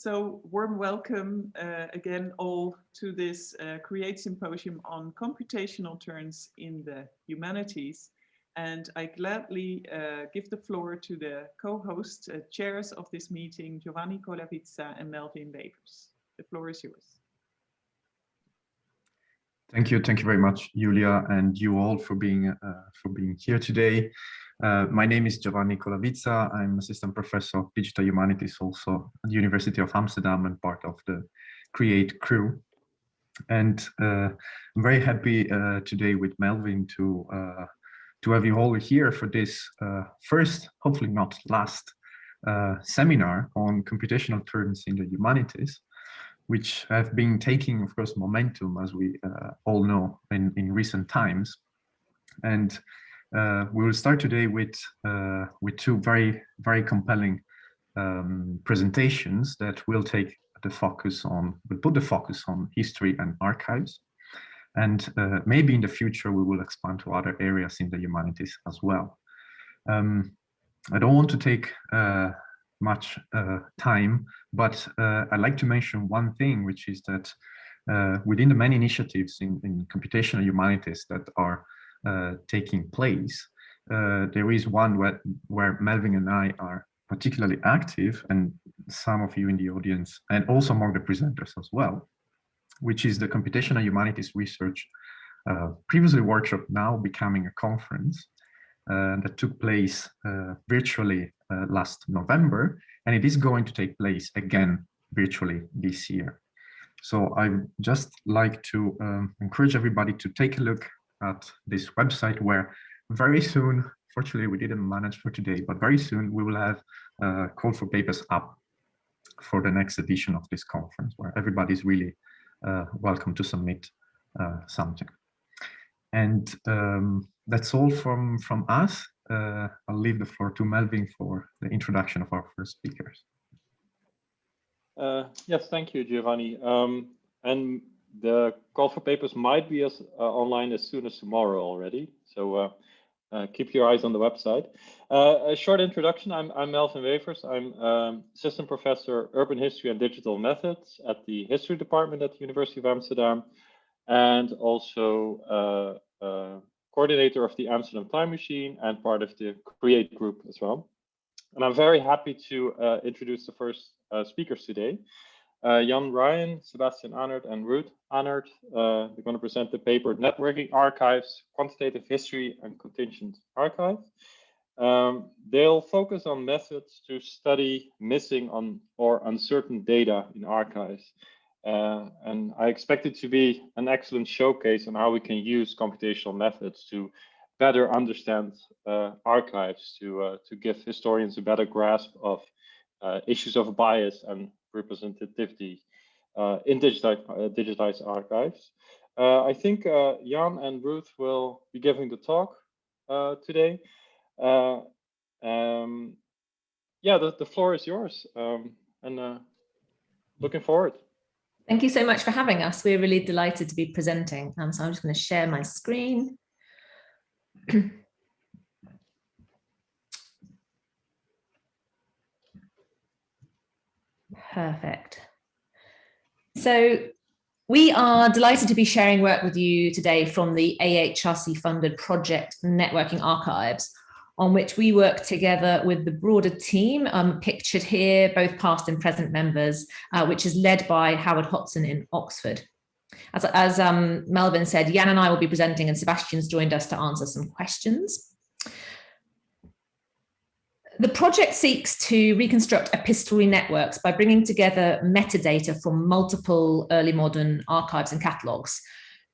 So warm welcome again all to this Create Symposium on computational turns in the humanities. And I gladly give the floor to the co-host chairs of this meeting, Giovanni Colavizza and Melvin Wevers. The floor is yours. Thank you very much, Julia, and you all for being here today. My name is Giovanni Colavizza. I'm assistant professor of digital humanities, also at the University of Amsterdam, and part of the Create crew. And I'm very happy today with Melvin to have you all here for this first, hopefully not last, seminar on computational terms in the humanities, which have been taking, of course, momentum, as we all know, in recent times. And we will start today with two very compelling presentations that will take the focus on, will put the focus on history and archives. And maybe in the future, we will expand to other areas in the humanities as well. I don't want to take much time, but I'd like to mention one thing, which is that within the many initiatives in computational humanities that are taking place, there is one where Melvin and I are particularly active, and some of you in the audience, and also among the presenters as well, which is the Computational Humanities Research, previously workshop, now becoming a conference, that took place virtually last November, and it is going to take place again virtually this year. So I would just like to encourage everybody to take a look at this website, where very soon, fortunately we didn't manage for today, but very soon we will have a call for papers up for the next edition of this conference, where everybody's really welcome to submit something. And that's all from us. I'll leave the floor to Melvin for the introduction of our first speakers. Yes, thank you, Giovanni. And the call for papers might be online as soon as tomorrow already. So keep your eyes on the website. A short introduction. I'm Melvin Wevers. I'm assistant professor urban history and digital methods at the history department at the University of Amsterdam, and also coordinator of the Amsterdam Time Machine and part of the Create group as well. And I'm very happy to introduce the first speakers today. Jan Ryan, Sebastian Anert, and Ruth Anert. They're going to present the paper Networking Archives, Quantitative History and Contingent Archive. They'll focus on methods to study missing or uncertain data in archives. And I expect it to be an excellent showcase on how we can use computational methods to better understand archives, to give historians a better grasp of issues of bias and representativity in digitized archives. I think Jan and Ruth will be giving the talk today. Yeah, the floor is yours, and looking forward. Thank you so much for having us. We're really delighted to be presenting. So I'm just going to share my screen. Perfect. So we are delighted to be sharing work with you today from the AHRC funded project Networking Archives, on which we work together with the broader team pictured here, both past and present members, which is led by Howard Hodson in Oxford. As Melvin said, Jan and I will be presenting, and Sebastian's joined us to answer some questions. The project seeks to reconstruct epistolary networks by bringing together metadata from multiple early modern archives and catalogues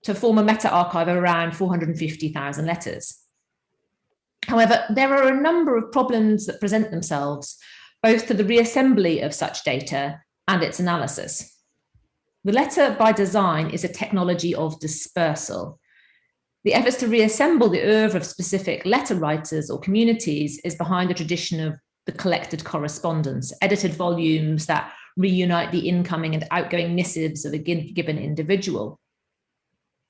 to form a meta-archive of around 450,000 letters. However, there are a number of problems that present themselves, both to the reassembly of such data and its analysis. The letter by design is a technology of dispersal. The efforts to reassemble the oeuvre of specific letter writers or communities is behind the tradition of the collected correspondence, edited volumes that reunite the incoming and outgoing missives of a given individual.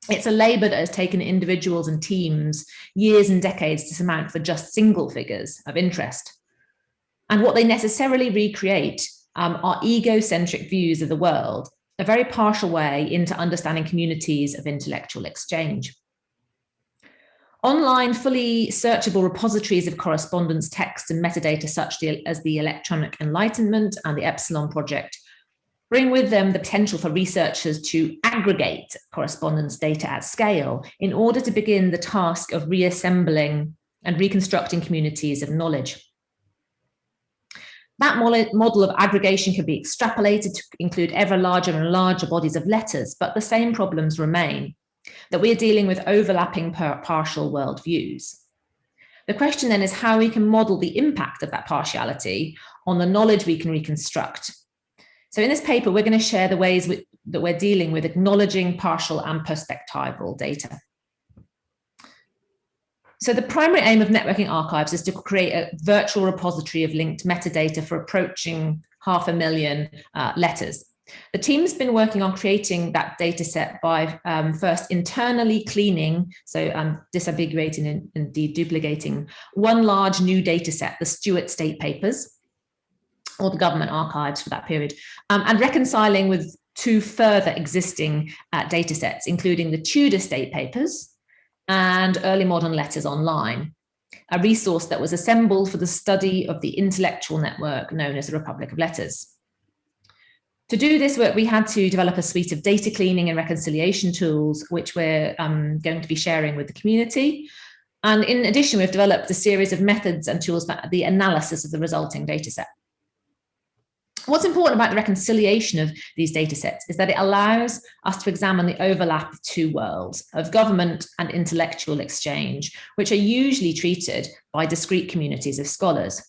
It's a labor that has taken individuals and teams years and decades to surmount for just single figures of interest. And what they necessarily recreate are egocentric views of the world, a very partial way into understanding communities of intellectual exchange. Online, fully searchable repositories of correspondence, text, and metadata, such as the Electronic Enlightenment and the Epsilon Project, bring with them the potential for researchers to aggregate correspondence data at scale in order to begin the task of reassembling and reconstructing communities of knowledge. That model of aggregation can be extrapolated to include ever larger and larger bodies of letters, but the same problems remain, that we are dealing with overlapping partial worldviews. The question then is how we can model the impact of that partiality on the knowledge we can reconstruct. So in this paper, we're going to share the ways that we're dealing with acknowledging partial and perspectival data. So the primary aim of networking archives is to create a virtual repository of linked metadata for approaching 500,000 letters. The team's been working on creating that data set by first internally cleaning, so disambiguating and deduplicating one large new data set, the Stuart State Papers, or the government archives for that period, and reconciling with two further existing data sets, including the Tudor State Papers and Early Modern Letters Online, a resource that was assembled for the study of the intellectual network known as the Republic of Letters. To do this work, we had to develop a suite of data cleaning and reconciliation tools, which we're going to be sharing with the community. And in addition, we've developed a series of methods and tools for the analysis of the resulting data set. What's important about the reconciliation of these data sets is that it allows us to examine the overlap of two worlds, of government and intellectual exchange, which are usually treated by discrete communities of scholars.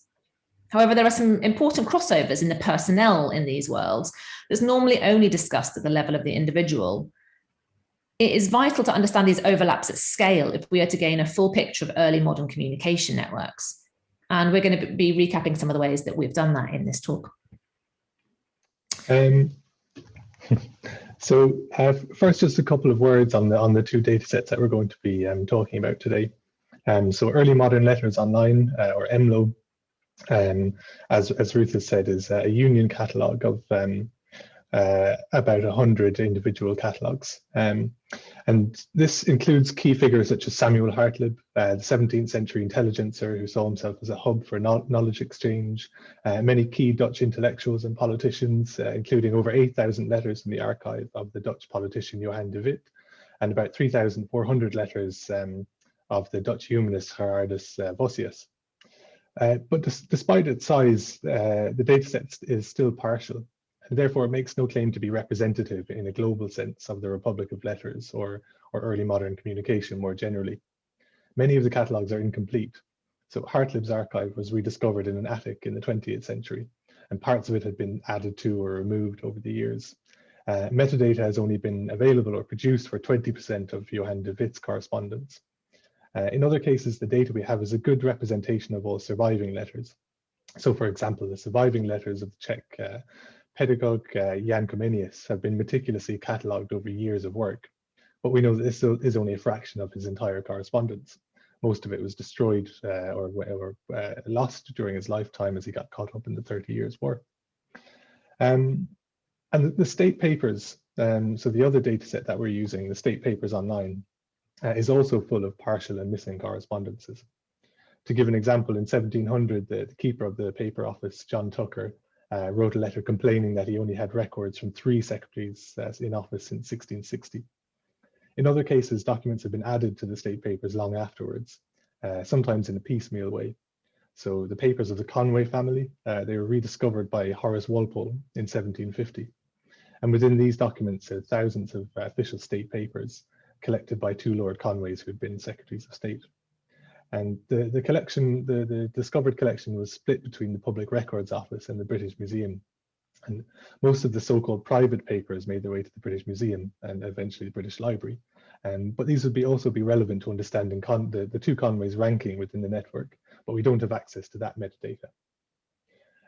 However, there are some important crossovers in the personnel in these worlds that's normally only discussed at the level of the individual. It is vital to understand these overlaps at scale if we are to gain a full picture of early modern communication networks. And we're going to be recapping some of the ways that we've done that in this talk. First, just a couple of words on the two data sets that we're going to be talking about today. So Early Modern Letters Online, or EMLO, as Ruth has said, is a union catalogue of about 100 individual catalogues. And this includes key figures such as Samuel Hartlib, the 17th century intelligencer who saw himself as a hub for knowledge exchange, many key Dutch intellectuals and politicians, including over 8,000 letters in the archive of the Dutch politician Johan de Witt, and about 3,400 letters of the Dutch humanist Gerardus Vossius. But despite its size, the dataset is still partial, and therefore it makes no claim to be representative in a global sense of the Republic of Letters or early modern communication more generally. Many of the catalogues are incomplete. So Hartlib's archive was rediscovered in an attic in the 20th century, and parts of it had been added to or removed over the years. Metadata has only been available or produced for 20% of Johan de Witt's correspondence. In other cases, the data we have is a good representation of all surviving letters. So, for example, the surviving letters of the Czech pedagogue Jan Comenius have been meticulously catalogued over years of work, but we know that this is only a fraction of his entire correspondence. Most of it was destroyed or lost during his lifetime as he got caught up in the 30 Years' War. And the state papers, so the other data set that we're using, the state papers online, is also full of partial and missing correspondences. To give an example, in 1700, the keeper of the paper office, John Tucker, wrote a letter complaining that he only had records from 3 secretaries in office since 1660. In other cases, documents have been added to the state papers long afterwards, sometimes in a piecemeal way. So the papers of the Conway family, they were rediscovered by Horace Walpole in 1750. And within these documents are thousands of official state papers collected by 2 Lord Conways who had been secretaries of state. And the collection, the discovered collection, was split between the Public Records Office and the British Museum. And most of the so-called private papers made their way to the British Museum and eventually the British Library. But these would also be relevant to understanding the 2 Conways' ranking within the network, but we don't have access to that metadata.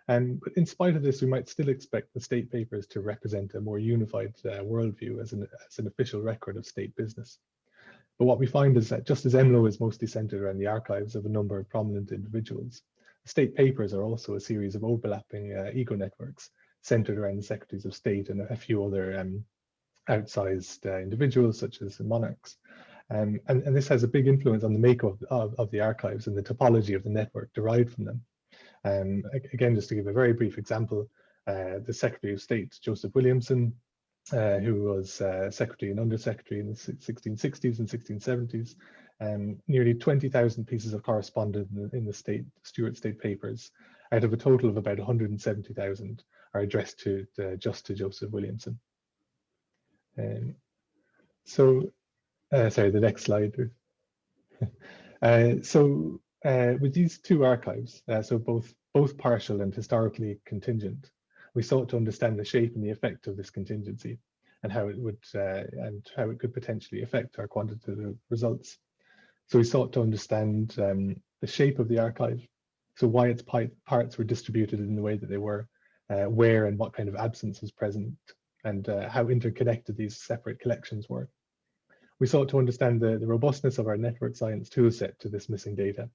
But in spite of this, we might still expect the state papers to represent a more unified worldview as an official record of state business. But what we find is that just as EMLO is mostly centered around the archives of a number of prominent individuals, the state papers are also a series of overlapping ego networks centered around the secretaries of state and a few other outsized individuals such as monarchs. And this has a big influence on the makeup of the archives and the topology of the network derived from them. Again, just to give a very brief example, the Secretary of State, Joseph Williamson, who was secretary and undersecretary in the 1660s and 1670s, nearly 20,000 pieces of correspondence in the Stuart State Papers, out of a total of about 170,000, are addressed to just to Joseph Williamson. Sorry, the next slide. With these two archives, so both partial and historically contingent, we sought to understand the shape and the effect of this contingency and how it could potentially affect our quantitative results. So we sought to understand the shape of the archive, so why its parts were distributed in the way that they were, where and what kind of absence was present, and how interconnected these separate collections were. We sought to understand the robustness of our network science toolset to this missing data,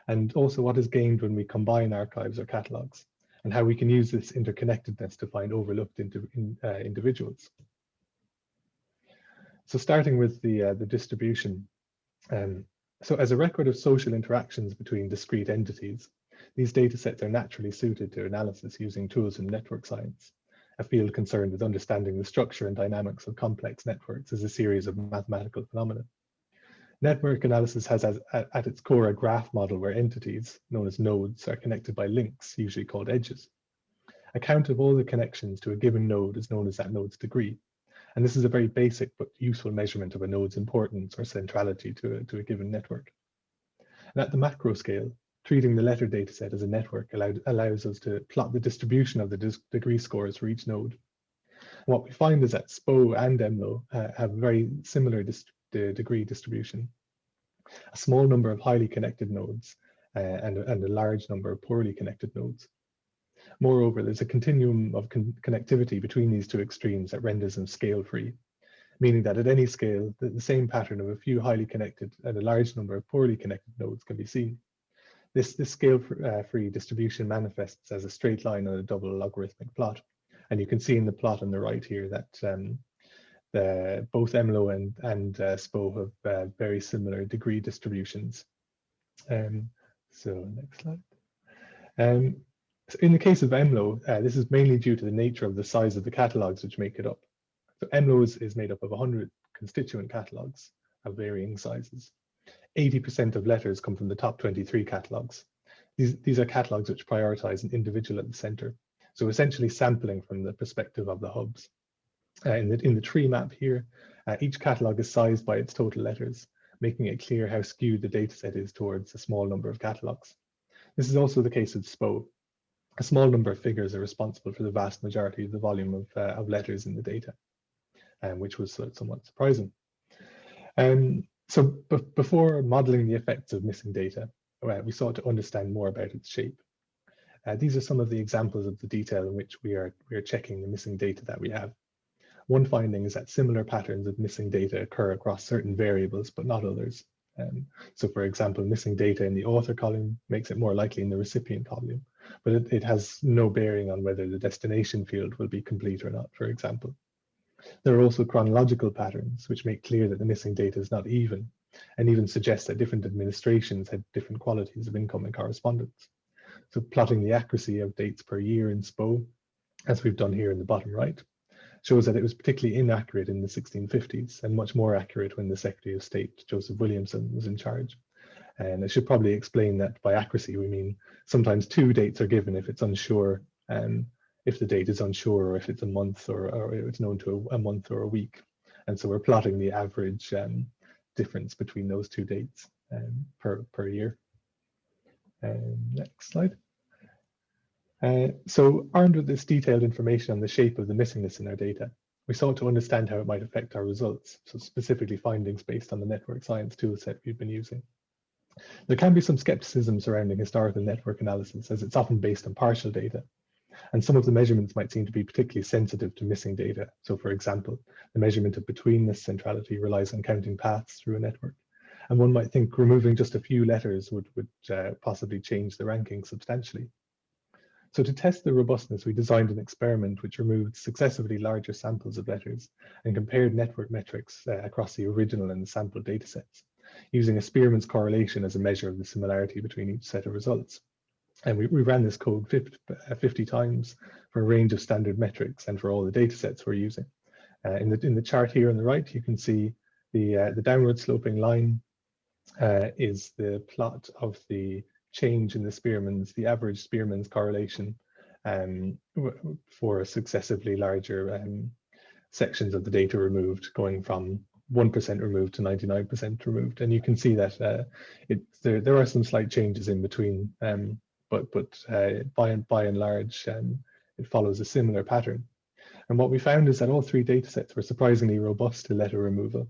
and also what is gained when we combine archives or catalogs, and how we can use this interconnectedness to find overlooked individuals. So starting with the distribution. So as a record of social interactions between discrete entities, these data sets are naturally suited to analysis using tools in network science, a field concerned with understanding the structure and dynamics of complex networks as a series of mathematical phenomena. Network analysis has at its core a graph model where entities, known as nodes, are connected by links, usually called edges. A count of all the connections to a given node is known as that node's degree. And this is a very basic but useful measurement of a node's importance or centrality to a given network. And at the macro scale, treating the letter dataset as a network allows us to plot the distribution of the degree scores for each node. And what we find is that SPO and EMLO have very similar degree distribution. A small number of highly connected nodes and a large number of poorly connected nodes. Moreover, there's a continuum of connectivity between these two extremes that renders them scale-free, meaning that at any scale, the same pattern of a few highly connected and a large number of poorly connected nodes can be seen. This scale-free distribution manifests as a straight line on a double logarithmic plot. And you can see in the plot on the right here that both EMLO and SPO have very similar degree distributions. So next slide. So in the case of EMLO, this is mainly due to the nature of the size of the catalogs which make it up. So EMLO is made up of 100 constituent catalogs of varying sizes. 80% of letters come from the top 23 catalogs. These are catalogs which prioritize an individual at the center. So essentially sampling from the perspective of the hubs. In the tree map here, each catalog is sized by its total letters, making it clear how skewed the dataset is towards a small number of catalogs. This is also the case with SPO. A small number of figures are responsible for the vast majority of the volume of letters in the data, which was somewhat surprising. So before modeling the effects of missing data, we sought to understand more about its shape. These are some of the examples of the detail in which we are checking the missing data that we have. One finding is that similar patterns of missing data occur across certain variables, but not others. So for example, missing data in the author column makes it more likely in the recipient column, but it has no bearing on whether the destination field will be complete or not, for example. There are also chronological patterns which make clear that the missing data is not even, and even suggest that different administrations had different qualities of incoming correspondence. So plotting the accuracy of dates per year in SPO, as we've done here in the bottom right, shows that it was particularly inaccurate in the 1650s and much more accurate when the Secretary of State, Joseph Williamson, was in charge. And I should probably explain that by accuracy, we mean sometimes two dates are given if it's unsure, if the date is unsure, or if it's a month or it's known to a month or a week. And so we're plotting the average difference between those two dates per year. Next slide. So armed with this detailed information on the shape of the missingness in our data, we sought to understand how it might affect our results, so specifically findings based on the network science toolset we've been using. There can be some skepticism surrounding historical network analysis, as it's often based on partial data, and some of the measurements might seem to be particularly sensitive to missing data. So for example, the measurement of betweenness centrality relies on counting paths through a network, and one might think removing just a few letters would possibly change the ranking substantially. So to test the robustness, we designed an experiment which removed successively larger samples of letters and compared network metrics across the original and the sample datasets, using a Spearman's correlation as a measure of the similarity between each set of results. And we ran this code 50 times for a range of standard metrics and for all the datasets we're using. In the chart here on the right, you can see the downward sloping line is the plot of the change in the average Spearman's correlation for successively larger sections of the data removed, going from 1% removed to 99% removed. And you can see that there are some slight changes in between, but by and large, it follows a similar pattern. And what we found is that all three datasets were surprisingly robust to letter removal.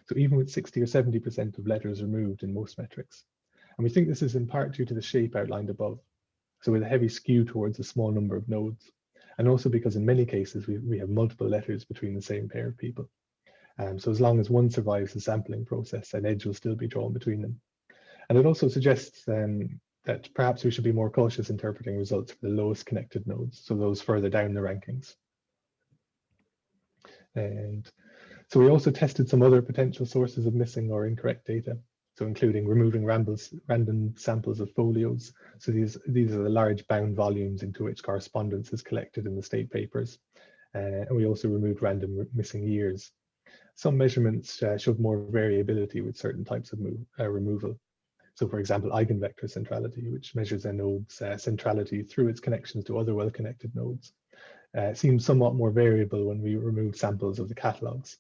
So even with 60 or 70% of letters removed in most metrics. And we think this is in part due to the shape outlined above. So with a heavy skew towards a small number of nodes. And also because in many cases, we have multiple letters between the same pair of people. So as long as one survives the sampling process, an edge will still be drawn between them. And it also suggests that perhaps we should be more cautious interpreting results for the lowest connected nodes, so those further down the rankings. And so we also tested some other potential sources of missing or incorrect data. So including removing random samples of folios. So these are the large bound volumes into which correspondence is collected in the state papers. And we also removed random missing years. Some measurements showed more variability with certain types of removal. So for example, eigenvector centrality, which measures a node's centrality through its connections to other well-connected nodes. Seems somewhat more variable when we remove samples of the catalogs.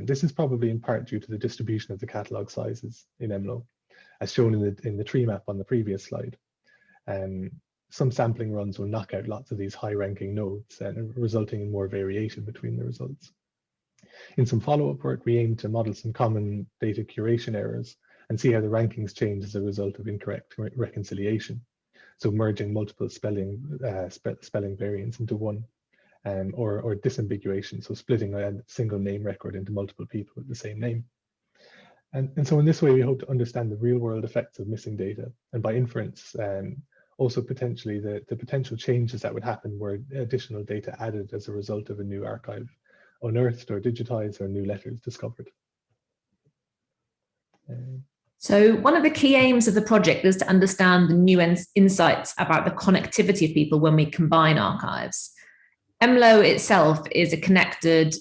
This is probably in part due to the distribution of the catalog sizes in EMLO, as shown in the tree map on the previous slide. Some sampling runs will knock out lots of these high-ranking nodes, resulting in more variation between the results. In some follow-up work, we aim to model some common data curation errors and see how the rankings change as a result of incorrect reconciliation. So merging multiple spelling variants into one. Or disambiguation, so splitting a single name record into multiple people with the same name. And so in this way, we hope to understand the real world effects of missing data, and by inference, also potentially the potential changes that would happen were additional data added as a result of a new archive unearthed or digitized or new letters discovered. So one of the key aims of the project is to understand the new insights about the connectivity of people when we combine archives. EMLO itself is a connected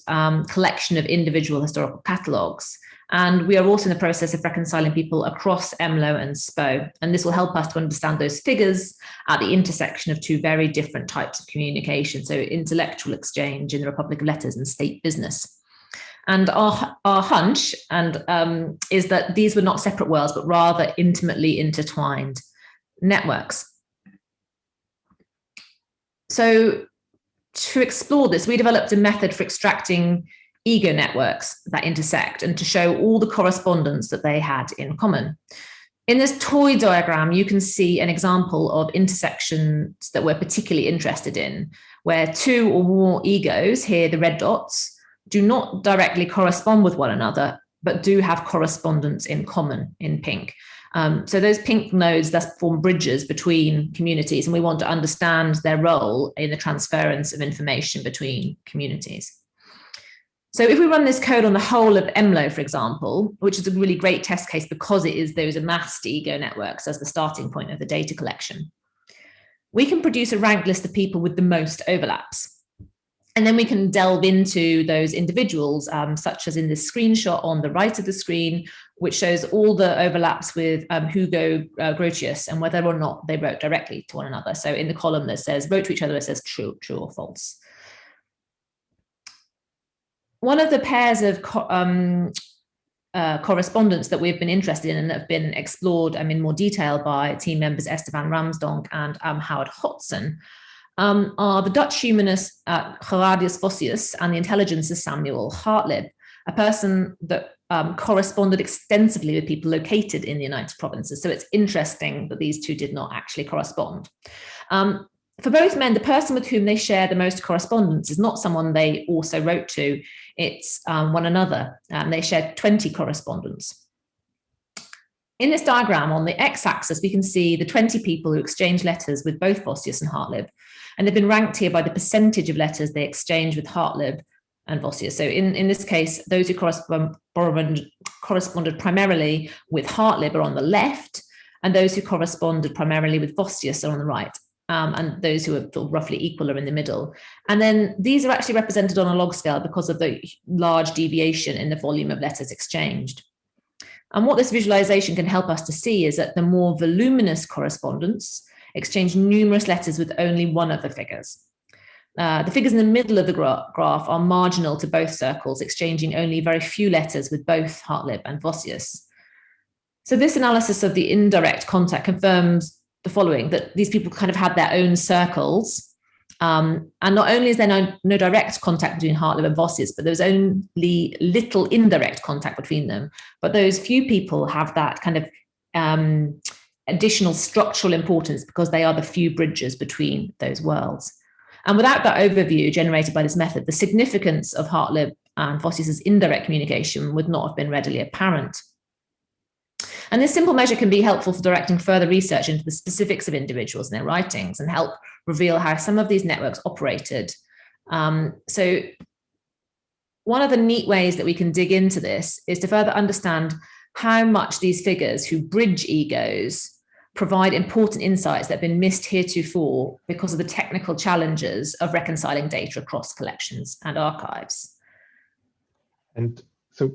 collection of individual historical catalogues, and we are also in the process of reconciling people across EMLO and SPO, and this will help us to understand those figures at the intersection of two very different types of communication, so intellectual exchange in the Republic of Letters and state business. And our hunch is that these were not separate worlds, but rather intimately intertwined networks. So to explore this, we developed a method for extracting ego networks that intersect and to show all the correspondence that they had in common. In this toy diagram, you can see an example of intersections that we're particularly interested in, where two or more egos, here the red dots, do not directly correspond with one another, but do have correspondence in common in pink. So those pink nodes thus form bridges between communities, and we want to understand their role in the transference of information between communities. So if we run this code on the whole of EMLO, for example, which is a really great test case because it is those amassed ego networks as the starting point of the data collection, we can produce a ranked list of people with the most overlaps. And then we can delve into those individuals, such as in this screenshot on the right of the screen, which shows all the overlaps with Hugo Grotius and whether or not they wrote directly to one another. So in the column that says wrote to each other, it says true or false. One of the pairs of correspondence that we've been interested in and that have been explored in more detail by team members Esteban Ramsdonk and Howard Hodson are the Dutch humanist Gerardus Vossius and the intelligencer Samuel Hartlib, a person that corresponded extensively with people located in the United Provinces. So it's interesting that these two did not actually correspond. For both men, the person with whom they share the most correspondence is not someone they also wrote to, it's one another, and they shared 20 correspondence. In this diagram, on the x-axis, we can see the 20 people who exchanged letters with both Vossius and Hartlib, and they've been ranked here by the percentage of letters they exchanged with Hartlib and Vossius. So in this case, those who corresponded primarily with Hartlib are on the left, and those who corresponded primarily with Vossius are on the right. And those who are sort of roughly equal are in the middle. And then these are actually represented on a log scale because of the large deviation in the volume of letters exchanged. And what this visualization can help us to see is that the more voluminous correspondents exchange numerous letters with only one of the figures. The figures in the middle of the graph are marginal to both circles, exchanging only very few letters with both Hartlib and Vossius. So this analysis of the indirect contact confirms the following, that these people kind of had their own circles. And not only is there no direct contact between Hartlib and Vossius, but there's only little indirect contact between them. But those few people have that kind of additional structural importance because they are the few bridges between those worlds. And without that overview generated by this method, the significance of Hartlib and Vossius's indirect communication would not have been readily apparent. And this simple measure can be helpful for directing further research into the specifics of individuals and their writings and help reveal how some of these networks operated. So one of the neat ways that we can dig into this is to further understand how much these figures who bridge egos provide important insights that have been missed heretofore because of the technical challenges of reconciling data across collections and archives. And so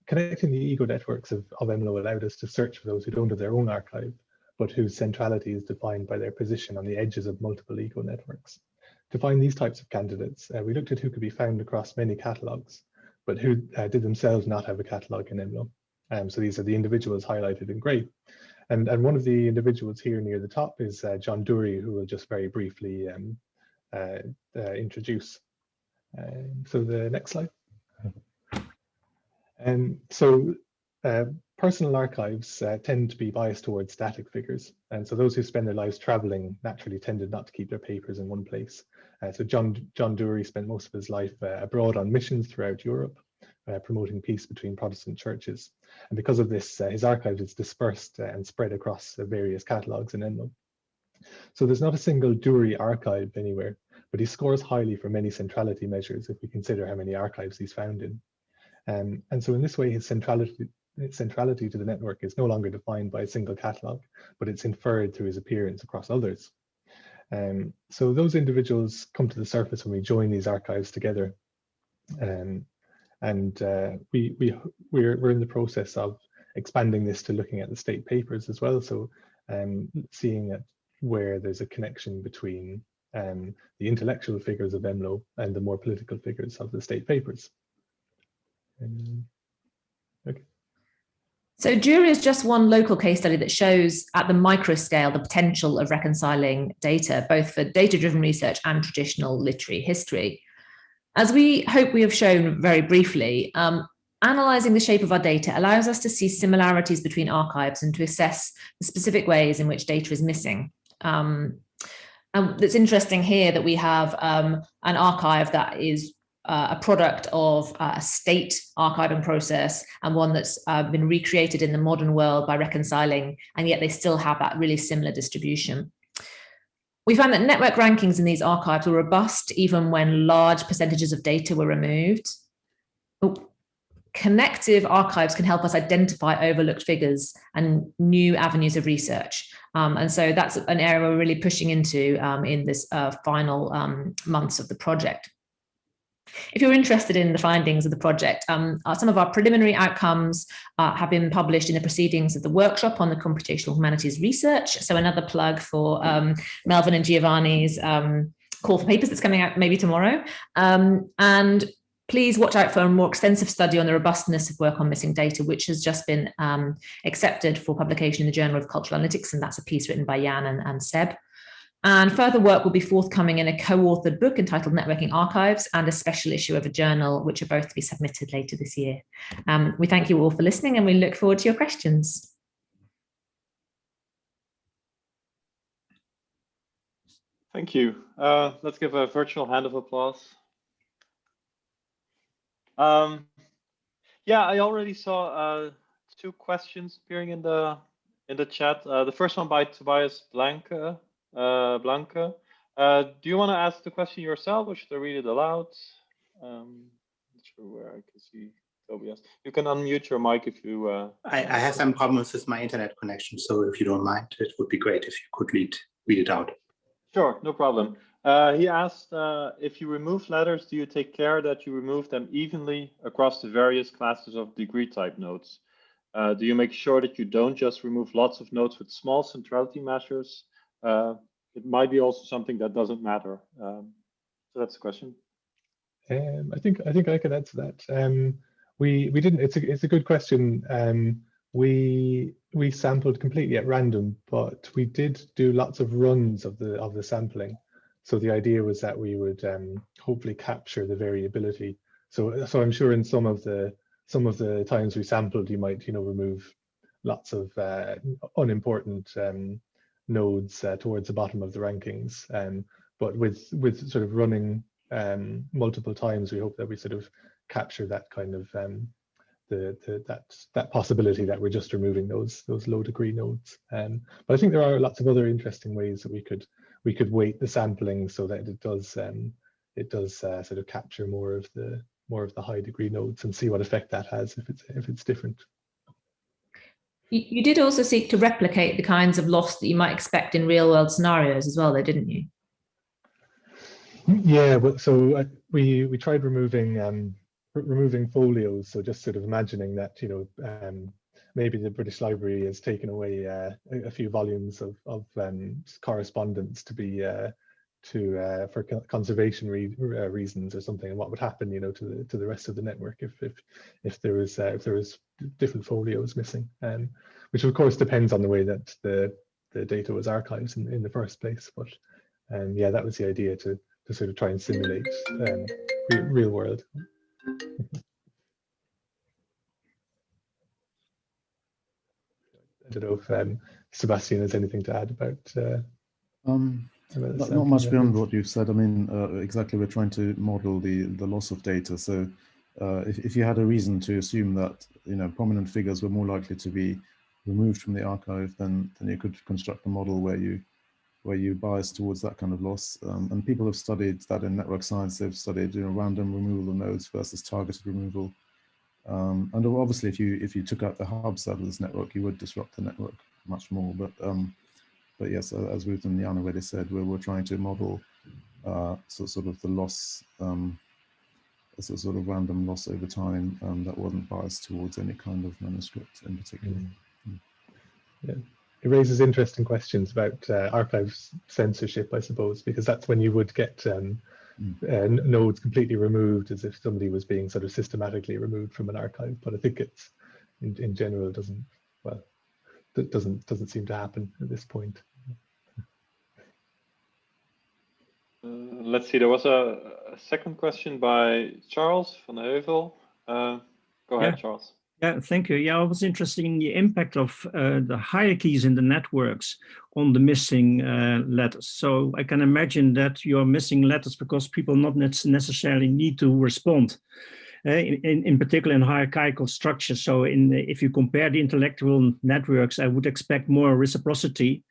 connecting the ego networks of EMLO allowed us to search for those who don't have their own archive, but whose centrality is defined by their position on the edges of multiple ego networks. To find these types of candidates, we looked at who could be found across many catalogues, but who did themselves not have a catalogue in EMLO. So these are the individuals highlighted in grey. And one of the individuals here near the top is John Dury, who will just very briefly introduce. So the next slide. Personal archives tend to be biased towards static figures. And so those who spend their lives traveling naturally tended not to keep their papers in one place. So John Dury spent most of his life abroad on missions throughout Europe, promoting peace between Protestant churches. And because of this, his archive is dispersed and spread across various catalogues in EMLO. So there's not a single Dury archive anywhere, but he scores highly for many centrality measures if we consider how many archives he's found in. And so in this way, his centrality to the network is no longer defined by a single catalogue, but it's inferred through his appearance across others. So those individuals come to the surface when we join these archives together. We're in the process of expanding this to looking at the state papers as well. So seeing where there's a connection between the intellectual figures of EMLO and the more political figures of the state papers. Okay. So Dury is just one local case study that shows at the micro scale the potential of reconciling data, both for data-driven research and traditional literary history. As we hope we have shown very briefly, analysing the shape of our data allows us to see similarities between archives and to assess the specific ways in which data is missing. And it's interesting here that we have an archive that is a product of a state archiving process and one that's been recreated in the modern world by reconciling, and yet they still have that really similar distribution. We found that network rankings in these archives were robust even when large percentages of data were removed. Connective archives can help us identify overlooked figures and new avenues of research. And so that's an area we're really pushing into in this final months of the project. If you're interested in the findings of the project, some of our preliminary outcomes have been published in the proceedings of the workshop on the computational humanities research. So another plug for Melvin and Giovanni's call for papers that's coming out maybe tomorrow. And please watch out for a more extensive study on the robustness of work on missing data, which has just been accepted for publication in the Journal of Cultural Analytics, and that's a piece written by Jan and Seb. And further work will be forthcoming in a co-authored book entitled Networking Archives and a special issue of a journal, which are both to be submitted later this year. We thank you all for listening and we look forward to your questions. Thank you. Let's give a virtual hand of applause. Yeah, I already saw two questions appearing in the chat. The first one by Tobias Blanke. Do you want to ask the question yourself, or should I read it aloud? Not sure where I can see Tobias. You can unmute your mic if you. I have some problems with my internet connection, so if you don't mind, it would be great if you could read it out. Sure, no problem. He asked, if you remove letters, do you take care that you remove them evenly across the various classes of degree type nodes? Do you make sure that you don't just remove lots of nodes with small centrality measures? It might be also something that doesn't matter. So that's the question. I think I can answer that. We didn't. It's a good question. We sampled completely at random, but we did do lots of runs of the sampling. So the idea was that we would hopefully capture the variability. So I'm sure in some of the times we sampled, you might remove lots of unimportant nodes towards the bottom of the rankings. But with sort of running multiple times, we hope that we sort of capture that kind of that possibility that we're just removing those low degree nodes. But I think there are lots of other interesting ways that we could weight the sampling so that it does sort of capture more of the high degree nodes and see what effect that has if it's different. You did also seek to replicate the kinds of loss that you might expect in real world scenarios as well, though, didn't you? Yeah, well, so we tried removing folios. So just sort of imagining that maybe the British Library has taken away a few volumes of correspondence to be for conservation reasons or something, and what would happen to the rest of the network if there was different folios missing, which of course depends on the way that the data was archived in the first place. But yeah, that was the idea, to sort of try and simulate real world. I don't know if Sebastian has anything to add about. Not much beyond what you've said. I mean, exactly, we're trying to model the loss of data. So if you had a reason to assume that prominent figures were more likely to be removed from the archive, then you could construct a model where you bias towards that kind of loss. And people have studied that in network science. They've studied random removal of nodes versus targeted removal. And obviously, if you took out the hubs out of this network, you would disrupt the network much more. But yes, as Ruth and Jan already said, we're trying to model sort of the loss, as a sort of random loss over time that wasn't biased towards any kind of manuscript in particular. Yeah, it raises interesting questions about archive censorship, I suppose, because that's when you would get nodes completely removed, as if somebody was being sort of systematically removed from an archive. But I think it's in general doesn't seem to happen at this point. Let's see, there was a second question by Charles van Heuvel. Go ahead, Charles. Yeah, thank you. Yeah, I was interested in the impact of the hierarchies in the networks on the missing letters. So I can imagine that you're missing letters because people not necessarily need to respond. In particular in hierarchical structures. So if you compare the intellectual networks, I would expect more reciprocity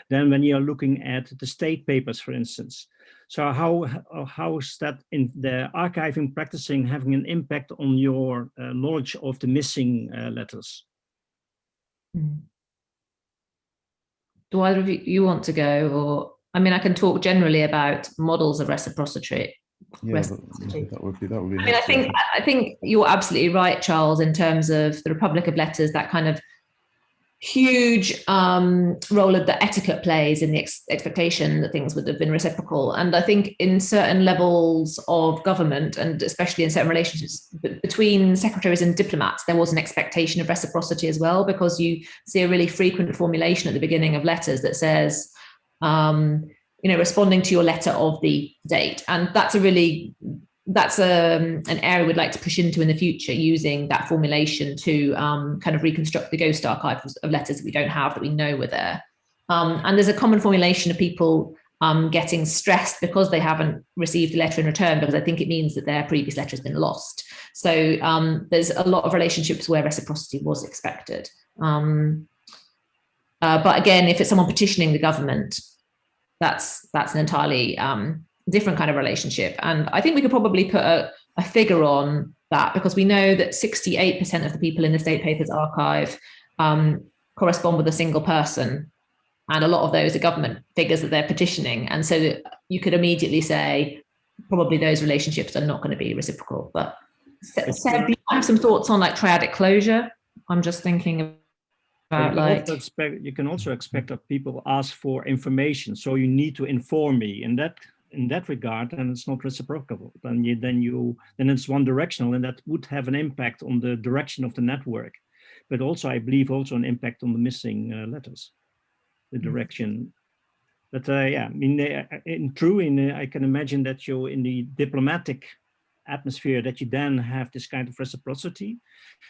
than when you're looking at the state papers, for instance. So how is that in the archiving practicing having an impact on your knowledge of the missing letters? Do either of you want to go? Or I mean, I can talk generally about models of reciprocity. Yeah, that would be. I mean, I think you're absolutely right, Charles, in terms of the Republic of Letters, that kind of huge role that etiquette plays in the expectation that things would have been reciprocal. And I think in certain levels of government, and especially in certain relationships between secretaries and diplomats, there was an expectation of reciprocity as well, because you see a really frequent formulation at the beginning of letters that says, responding to your letter of the date. And that's an area we'd like to push into in the future, using that formulation to kind of reconstruct the ghost archive of letters that we don't have, that we know were there. And there's a common formulation of people getting stressed because they haven't received a letter in return, because I think it means that their previous letter has been lost. So there's a lot of relationships where reciprocity was expected. But again, if it's someone petitioning the government, that's an entirely different kind of relationship. And I think we could probably put a figure on that, because we know that 68% of the people in the State Papers Archive correspond with a single person. And a lot of those are government figures that they're petitioning. And so you could immediately say, probably those relationships are not going to be reciprocal. But Seb, do you have some thoughts on like triadic closure? I'm just thinking about like... You can also expect that people ask for information. So you need to inform me. In that regard, and it's not reciprocal. Then it's one directional, and that would have an impact on the direction of the network. But also, I believe, also an impact on the missing letters. The direction, but yeah, I mean, I can imagine that you're in the diplomatic atmosphere that you then have this kind of reciprocity.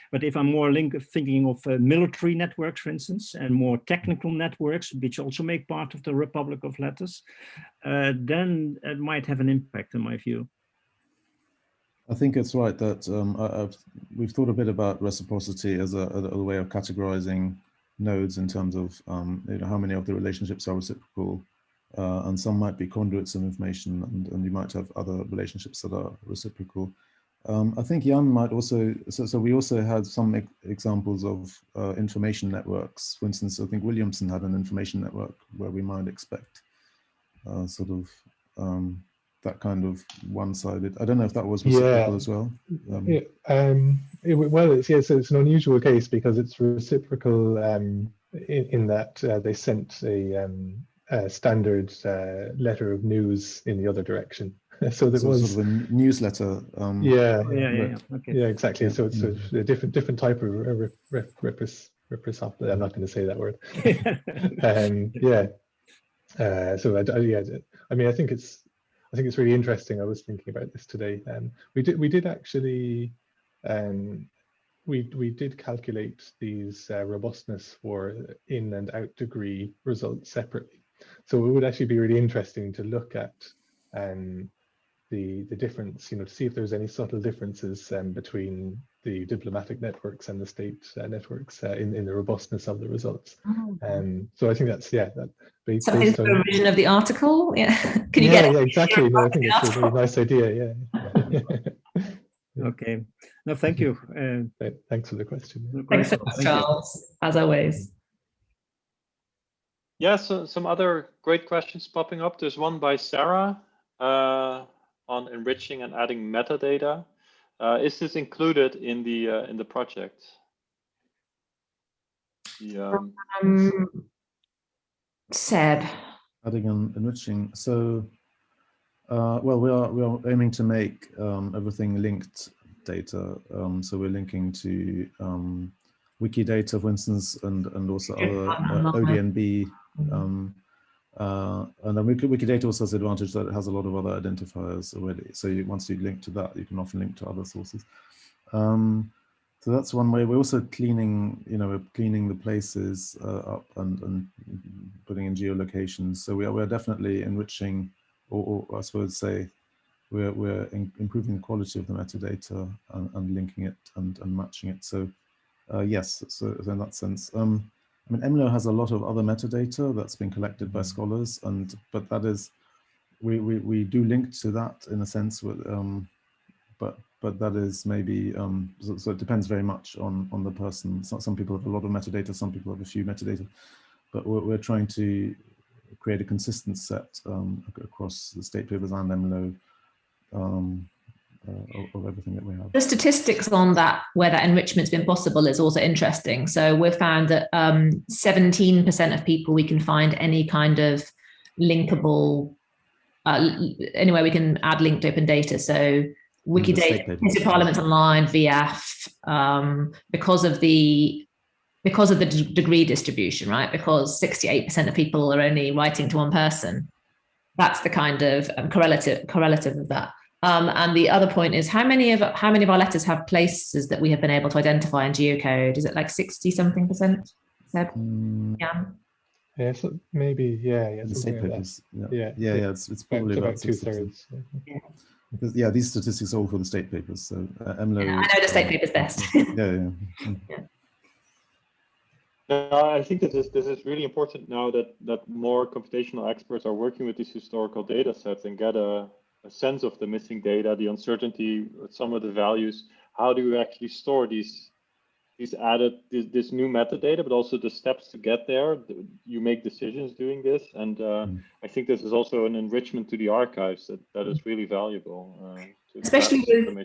But if I'm more thinking of military networks, for instance, and more technical networks, which also make part of the Republic of Letters, then it might have an impact, in my view. I think it's right that we've thought a bit about reciprocity as a way of categorizing nodes in terms of how many of the relationships are reciprocal, and some might be conduits of information, and you might have other relationships that are reciprocal. I think Jan might also, so we also had some examples of information networks. For instance, I think Williamson had an information network where we might expect sort of that kind of one-sided. I don't know if that was reciprocal as well. Well, it's an unusual case because it's reciprocal in that they sent a standard letter of news in the other direction. So there was sort of a newsletter. Okay. Exactly. Yeah. So it's a different type of reciprocity. I'm not going to say that word. I mean, I think it's really interesting. I was thinking about this today. We did actually we did calculate these robustness for in and out degree results separately. So it would actually be really interesting to look at the difference, to see if there's any subtle differences between the diplomatic networks and the state networks in the robustness of the results. So I think that's so is the revision of the article? Yeah. Can you get it? Yeah, exactly. No, I think it's a really nice idea. Yeah. Okay. No, thank you. Thanks for the question. Thanks so much, Charles, as always. Yeah, so some other great questions popping up. There's one by Sarah on enriching and adding metadata. Is this included in the project? Seb. Adding and enriching. So, well, we are aiming to make everything linked data. So we're linking to Wikidata, for instance, and also other ODNB. And then Wikidata also has the advantage that it has a lot of other identifiers already. So once you link to that, you can often link to other sources. So that's one way. We're also cleaning, we're cleaning the places up and putting in geolocations. So we're definitely enriching, or I suppose say, we're improving the quality of the metadata and linking it and matching it. So yes, so in that sense. I mean, EMLO has a lot of other metadata that's been collected by scholars, but that is, we do link to that in a sense, with, but that is maybe, so it depends very much on the person. Some people have a lot of metadata, some people have a few metadata, but we're trying to create a consistent set across the State Papers and EMLO of everything that we have. The statistics on that, where that enrichment's been possible, is also interesting. So we've found that 17% of people we can find any kind of linkable, anywhere we can add linked open data. So Wikidata, Parliament Online, VF, because of the degree distribution, right? Because 68% of people are only writing to one person. That's the kind of correlative of that. And the other point is how many of our letters have places that we have been able to identify in geocode? Is it like 60-something%? Yeah. Yeah, so maybe, yeah, The state like papers. Yeah, it's probably about 2/3. Yeah, these statistics are all for the state papers. So EMLO. I know the state papers best. Yeah. I think this is really important now that more computational experts are working with these historical data sets and get a sense of the missing data, the uncertainty, some of the values. How do you actually store this new metadata, but also the steps to get there? You make decisions doing this, and I think this is also an enrichment to the archives that is really valuable. Especially with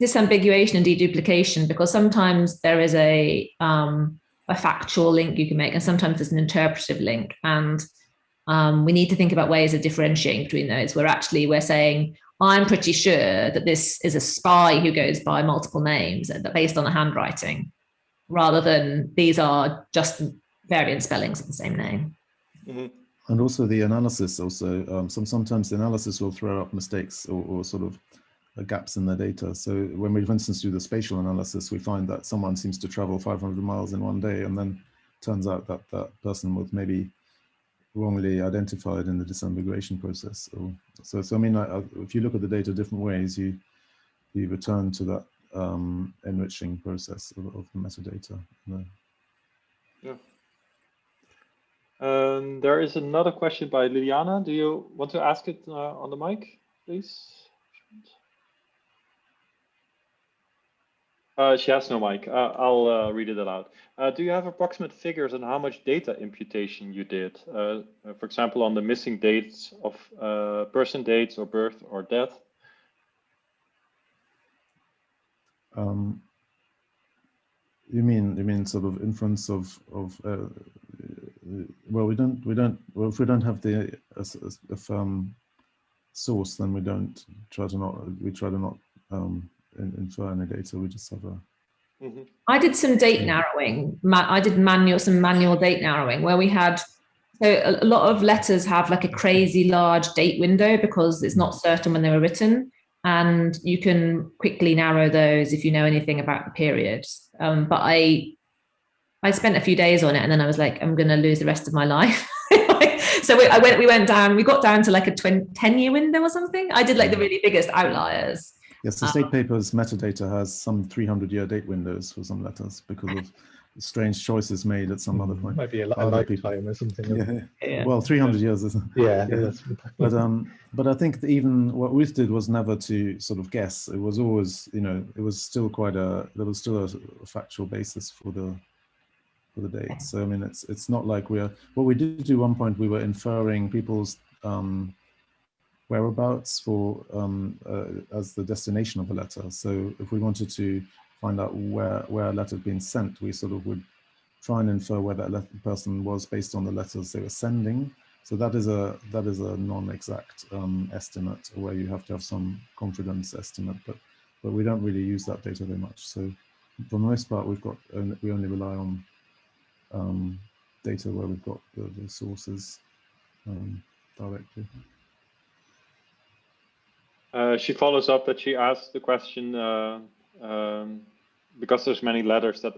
disambiguation and deduplication, because sometimes there is a factual link you can make, and sometimes there's an interpretive link, and we need to think about ways of differentiating between those, where actually we're saying, I'm pretty sure that this is a spy who goes by multiple names based on the handwriting, rather than these are just variant spellings of the same name. Mm-hmm. And also the analysis also, sometimes the analysis will throw up mistakes or sort of gaps in the data. So when we, for instance, do the spatial analysis, we find that someone seems to travel 500 miles in one day, and then turns out that that person was maybe wrongly identified in the disambiguation process. So I mean, if you look at the data different ways, you return to that enriching process of the metadata. Yeah. There is another question by Liliana. Do you want to ask it on the mic, please? She has no mic. I'll read it aloud. Do you have approximate figures on how much data imputation you did? For example, on the missing dates of person dates or birth or death? You mean sort of inference of well, if we don't have the a firm source, then we try to not infer any data. We just have a. Mm-hmm. I did some date narrowing. I did some manual date narrowing where we had, so a lot of letters have like a crazy large date window because it's not certain when they were written, and you can quickly narrow those if you know anything about the periods. But I spent a few days on it, and then I was like, I'm going to lose the rest of my life. So we got down to like a 10-year window or something. I did like the really biggest outliers. Yes, the state paper's metadata has some 300-year date windows for some letters because of strange choices made at some other point. Might be a lifetime or something. Yeah. Well, 300 years isn't. Yeah. But I think that even what Ruth did was never to sort of guess. It was always, it was still there was still a factual basis for the dates. So I mean, it's not like what we did do one point, we were inferring people's whereabouts for as the destination of a letter. So if we wanted to find out where a letter had been sent, we sort of would try and infer where that person was based on the letters they were sending. So that is a non-exact estimate, where you have to have some confidence estimate, but we don't really use that data very much. So for the most part, we only rely on data where we've got the sources directly. She follows up that she asked the question because there's many letters that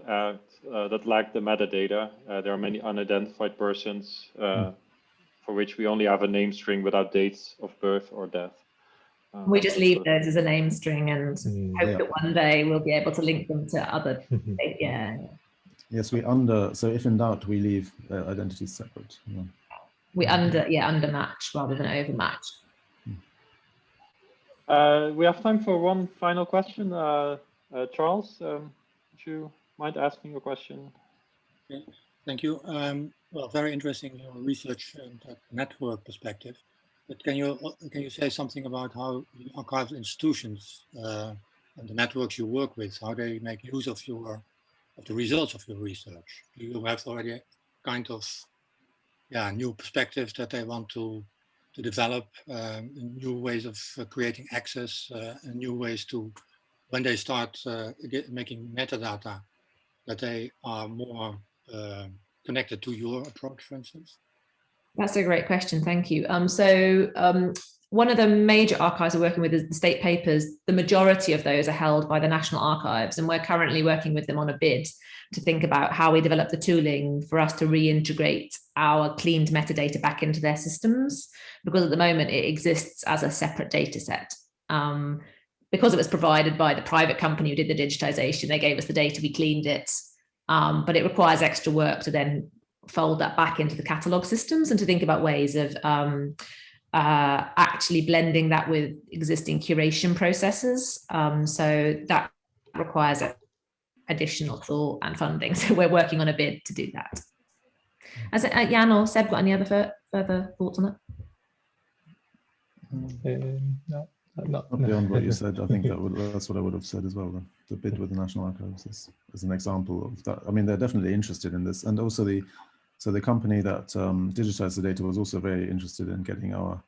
lack the metadata. There are many unidentified persons for which we only have a name string without dates of birth or death. We just leave those as a name string and hope that one day we'll be able to link them to other. Yes, so if in doubt, we leave identities separate. Yeah. We undermatch rather than overmatch. We have time for one final question. Charles, would you mind asking your question? Okay, thank you. Well, very interesting your research and network perspective. But can you say something about how the archival institutions and the networks you work with, how they make use of the results of your research? Do you have already kind of new perspectives that they want to develop, new ways of creating access, and new ways to, when they start making metadata, that they are more connected to your approach, for instance? That's a great question. Thank you. one of the major archives we're working with is the state papers. The majority of those are held by the National Archives, and we're currently working with them on a bid to think about how we develop the tooling for us to reintegrate our cleaned metadata back into their systems, because at the moment it exists as a separate data set. Because it was provided by the private company who did the digitization, they gave us the data, we cleaned it, but it requires extra work to then fold that back into the catalog systems and to think about ways of actually blending that with existing curation processes. So that requires additional thought and funding. So we're working on a bid to do that. Has Jan or Seb got any other further thoughts on No. Not beyond what you said, I think that's what I would have said as well. Then. The bid with the National Archives is an example of that. I mean, they're definitely interested in this, and also the company that digitized the data was also very interested in getting our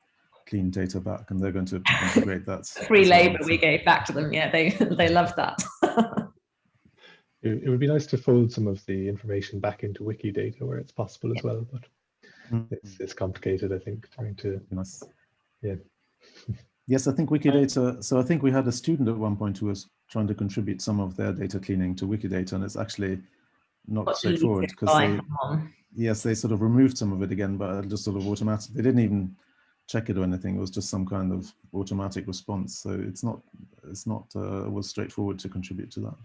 clean data back, and they're going to integrate that. Free labor we gave back to them. Yeah, they love that. It would be nice to fold some of the information back into Wikidata where it's possible as well, but it's complicated, I think, trying to. Nice. Yeah. Yes, I think Wikidata. So I think we had a student at one point who was trying to contribute some of their data cleaning to Wikidata, and it's actually not straightforward because they sort of removed some of it again, but just sort of automatic. They didn't even check it or anything. It was just some kind of automatic response. So it's not was straightforward to contribute to that.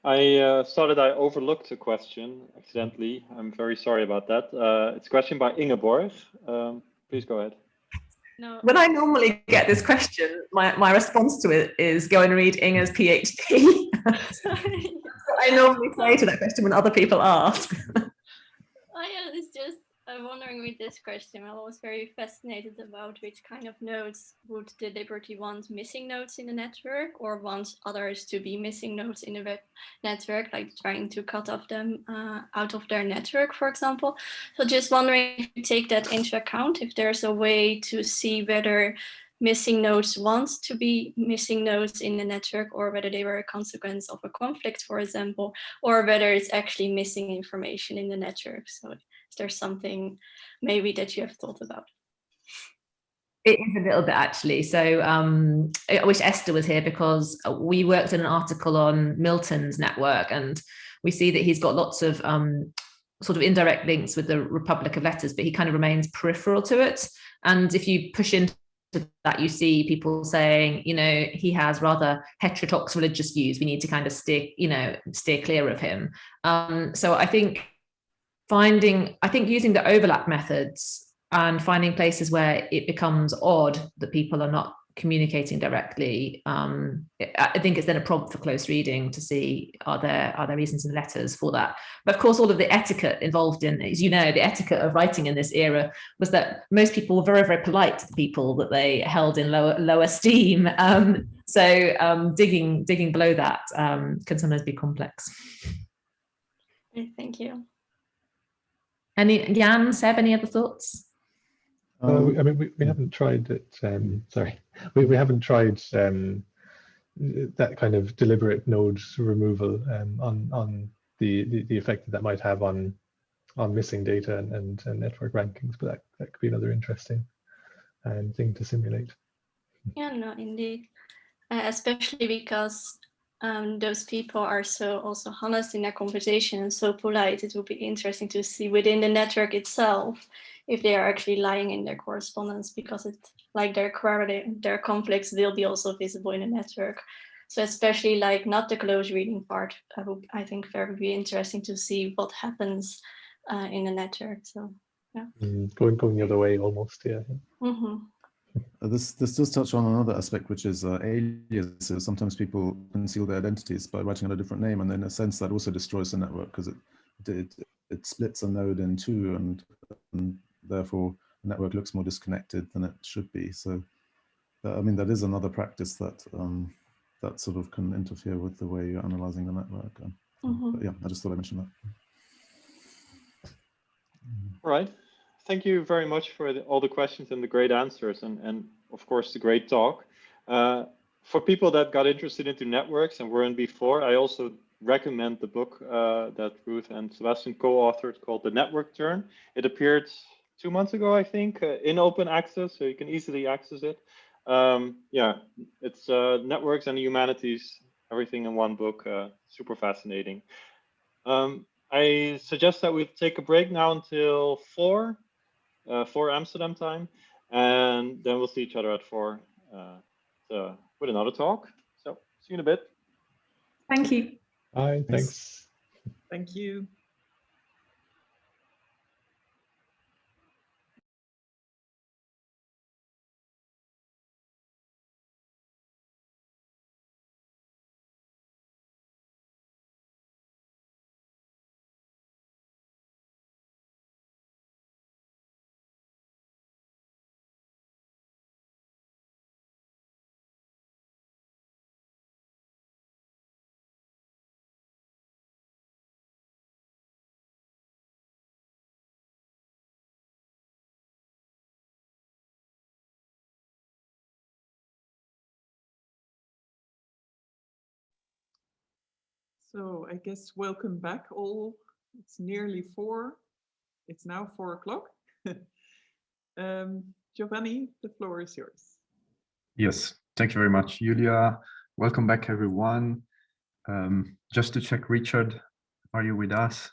I saw that I overlooked a question accidentally. I'm very sorry about that. It's a question by Ingeborg. Please go ahead. No. When I normally get this question, my response to it is go and read Inge's PhD. Sorry. I normally say to that question when other people ask. It's just I'm wondering with this question, I was very fascinated about which kind of nodes would the Liberty want missing nodes in the network, or want others to be missing nodes in the web network, like trying to cut off them out of their network, for example. So just wondering if you take that into account, if there's a way to see whether missing nodes want to be missing nodes in the network, or whether they were a consequence of a conflict, for example, or whether it's actually missing information in the network. So is there something maybe that you have thought about? It is a little bit actually. So I wish Esther was here, because we worked on an article on Milton's network, and we see that he's got lots of sort of indirect links with the Republic of Letters, but he kind of remains peripheral to it. And if you push into that, you see people saying, he has rather heterodox religious views. We need to kind of steer clear of him. So I think using the overlap methods and finding places where it becomes odd that people are not communicating directly, I think it's then a prompt for close reading to see are there reasons in letters for that. But of course, all of the etiquette involved in, as you know, the etiquette of writing in this era was that most people were very, very polite to the people that they held in low esteem. So digging below that can sometimes be complex. Thank you. Jan, Seb, any other thoughts? I mean, we haven't tried it. Sorry, we haven't tried that kind of deliberate node removal on the effect that might have on missing data and network rankings. But that could be another interesting thing to simulate. Yeah, no, indeed, especially because those people are so also honest in their conversation and so polite. It would be interesting to see within the network itself if they are actually lying in their correspondence, because it's like their conflicts will be also visible in the network. So especially like not the close reading part, I think very be interesting to see what happens in the network. So yeah, going the other way almost. Yeah. Mm-hmm. This does touch on another aspect, which is aliases. Sometimes people conceal their identities by writing on a different name, and in a sense that also destroys the network, because it splits a node in two, and therefore the network looks more disconnected than it should be. So, I mean, that is another practice that that sort of can interfere with the way you're analyzing the network. But yeah, I just thought I'd mention that. All right. Thank you very much for all the questions and the great answers, and of course the great talk. For people that got interested into networks and weren't before, I also recommend the book that Ruth and Sebastian co-authored called The Network Turn. It appeared 2 months ago, I think, in open access, so you can easily access it. Yeah, it's networks and humanities, everything in one book, super fascinating. I suggest that we take a break now until 4 Amsterdam time, and then we'll see each other at 4 with another talk. So see you in a bit. Thank you. Bye, thanks. Thank you. So I guess welcome back all. It's nearly 4. It's now 4 o'clock. Giovanni, the floor is yours. Yes, thank you very much, Julia. Welcome back, everyone. Just to check, Richard, are you with us?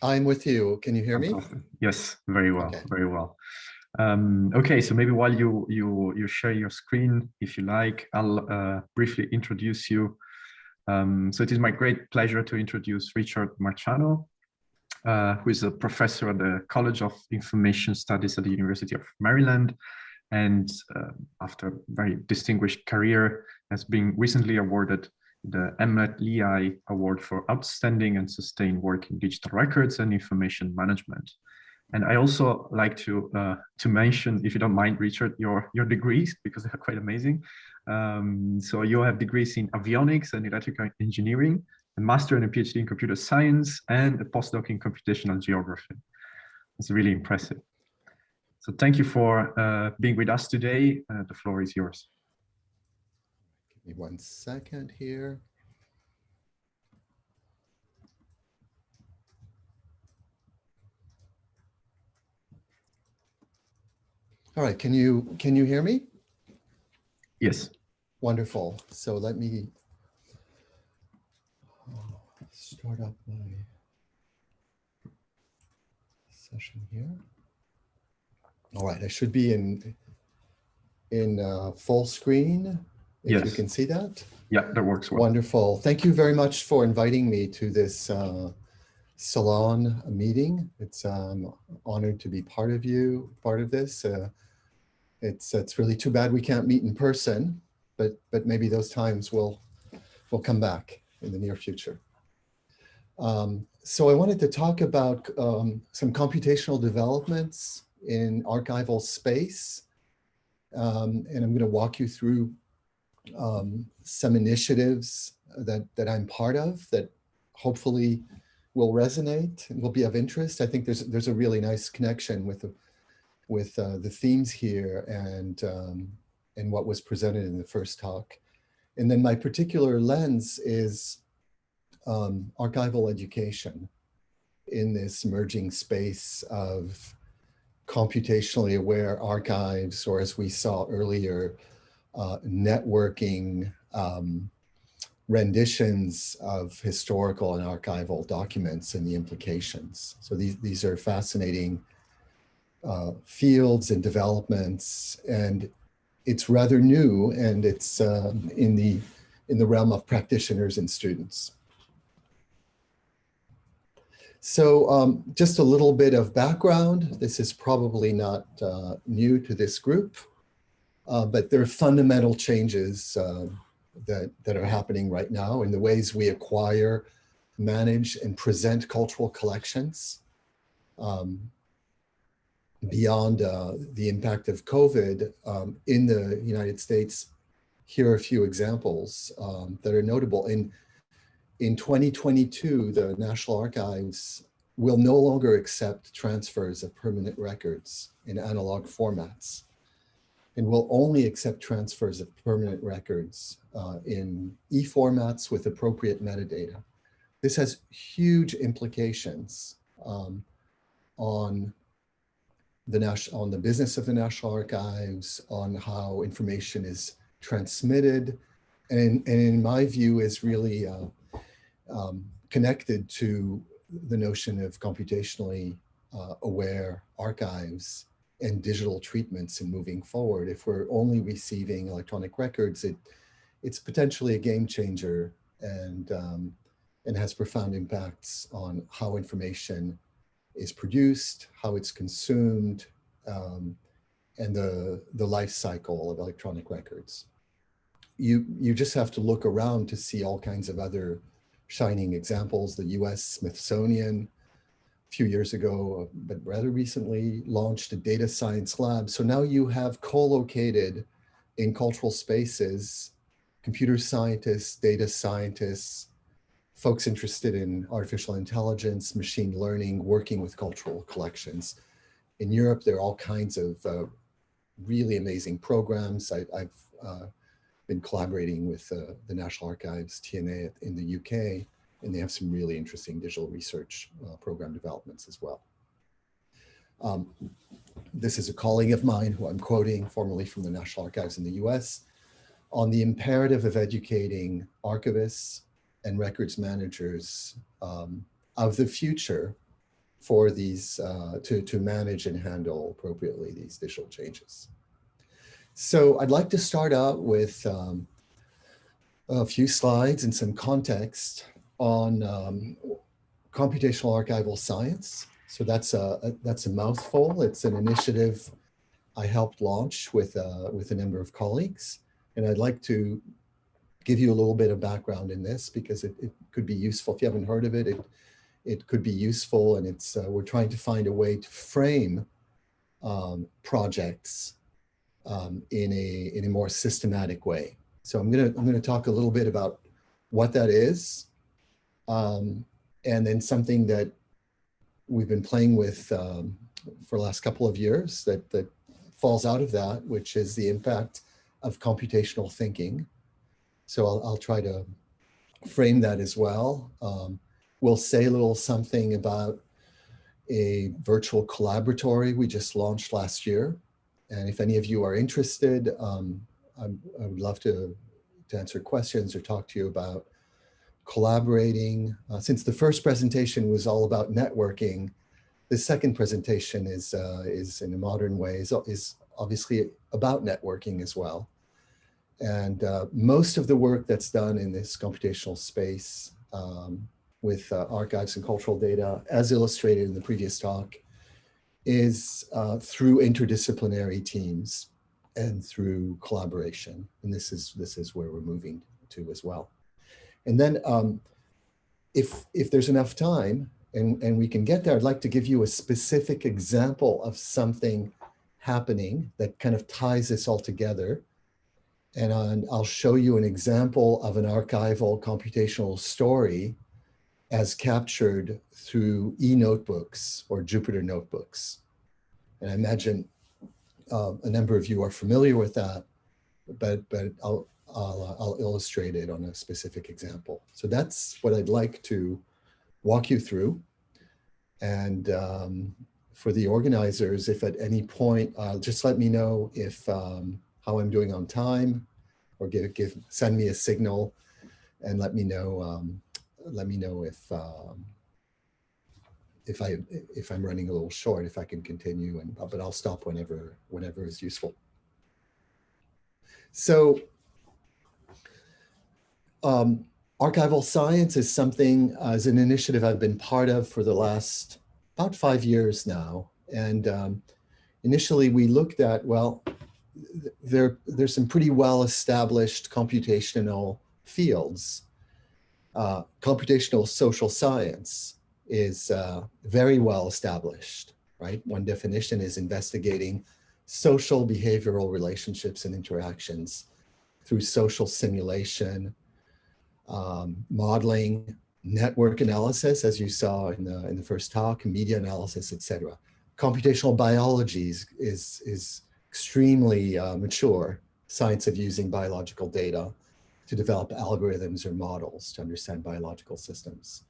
I'm with you. Can you hear me? Yes, very well, Okay. very well. Okay, so maybe while you share your screen, if you like, I'll briefly introduce you. So it is my great pleasure to introduce Richard Marciano, who is a professor at the College of Information Studies at the University of Maryland, and after a very distinguished career, has been recently awarded the Emlet Lehigh Award for Outstanding and Sustained Work in Digital Records and Information Management. And I also like to mention, if you don't mind, Richard, your degrees, because they are quite amazing. So you have degrees in avionics and electrical engineering, a master and a PhD in computer science, and a postdoc in computational geography. It's really impressive. So thank you for being with us today. The floor is yours. Give me 1 second here. All right, can you hear me? Yes. Wonderful. So let me start up my session here. All right, I should be in full screen, if you can see that. Yeah, that works well. Wonderful. Thank you very much for inviting me to this salon meeting. It's honored to be part of this. It's really too bad we can't meet in person, but maybe those times will come back in the near future. So I wanted to talk about some computational developments in archival space, and I'm going to walk you through some initiatives that I'm part of that hopefully will resonate and will be of interest. I think there's a really nice connection with the themes here and what was presented in the first talk. And then my particular lens is archival education in this emerging space of computationally aware archives, or as we saw earlier, networking renditions of historical and archival documents and the implications. So these are fascinating fields and developments, and it's rather new, and it's in the realm of practitioners and students. So just a little bit of background. This is probably not new to this group, but there are fundamental changes that are happening right now in the ways we acquire, manage, and present cultural collections. Beyond the impact of COVID in the United States, here are a few examples that are notable. In 2022, the National Archives will no longer accept transfers of permanent records in analog formats, and will only accept transfers of permanent records in e-formats with appropriate metadata. This has huge implications on the business of the National Archives, on how information is transmitted, and in my view is really connected to the notion of computationally aware archives and digital treatments in moving forward. If we're only receiving electronic records, it's potentially a game changer and has profound impacts on how information is produced, how it's consumed, and the life cycle of electronic records. You just have to look around to see all kinds of other shining examples. The US Smithsonian, a few years ago, but rather recently, launched a data science lab. So now you have co-located in cultural spaces, computer scientists, data scientists, folks interested in artificial intelligence, machine learning, working with cultural collections. In Europe, there are all kinds of really amazing programs. I've been collaborating with the National Archives, TNA in the UK, and they have some really interesting digital research program developments as well. This is a colleague of mine who I'm quoting, formerly from the National Archives in the US, on the imperative of educating archivists and records managers of the future for these, to manage and handle appropriately these digital changes. So I'd like to start out with a few slides and some context on computational archival science. So that's a mouthful. It's an initiative I helped launch with a number of colleagues. And I'd like to give you a little bit of background in this because it could be useful. If you haven't heard of it, it could be useful. And it's we're trying to find a way to frame projects in a more systematic way. So I'm gonna talk a little bit about what that is, and then something that we've been playing with for the last couple of years that falls out of that, which is the impact of computational thinking. So I'll try to frame that as well. We'll say a little something about a virtual collaboratory we just launched last year. And if any of you are interested, I would love to answer questions or talk to you about collaborating. Since the first presentation was all about networking, the second presentation is in a modern way, is obviously about networking as well. And most of the work that's done in this computational space with archives and cultural data, as illustrated in the previous talk, is through interdisciplinary teams and through collaboration. And this is where we're moving to as well. And then if there's enough time and we can get there, I'd like to give you a specific example of something happening that kind of ties this all together. And I'll show you an example of an archival computational story as captured through e-notebooks or Jupyter notebooks. And I imagine a number of you are familiar with that, but I'll illustrate it on a specific example. So that's what I'd like to walk you through. And for the organizers, if at any point, just let me know if how I'm doing on time, or send me a signal and let me know if I'm running a little short, if I can continue, but I'll stop whenever is useful. So archival science is something, as an initiative I've been part of for the last about 5 years now. And initially we looked at, well, there's some pretty well-established computational fields. Computational social science is very well established, right? One definition is investigating social behavioral relationships and interactions through social simulation, modeling, network analysis, as you saw in the first talk, media analysis, etc. Computational biology is extremely mature science of using biological data to develop algorithms or models to understand biological systems.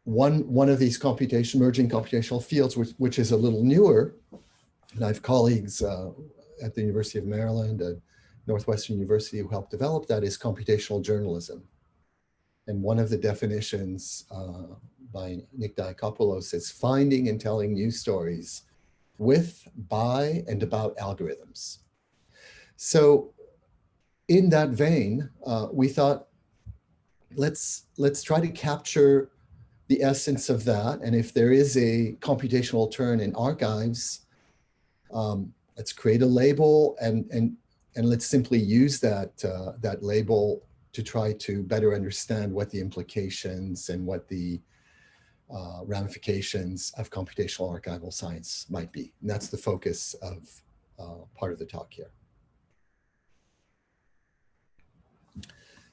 one of these emerging computational fields, which is a little newer, and I have colleagues at the University of Maryland and Northwestern University who helped develop that, is computational journalism. And one of the definitions by Nick Diakopoulos is finding and telling news stories with, by, and about algorithms. So in that vein, we thought, let's try to capture the essence of that. And if there is a computational turn in archives, let's create a label and let's simply use that, that label to try to better understand what the implications and what the ramifications of computational archival science might be. And that's the focus of part of the talk here.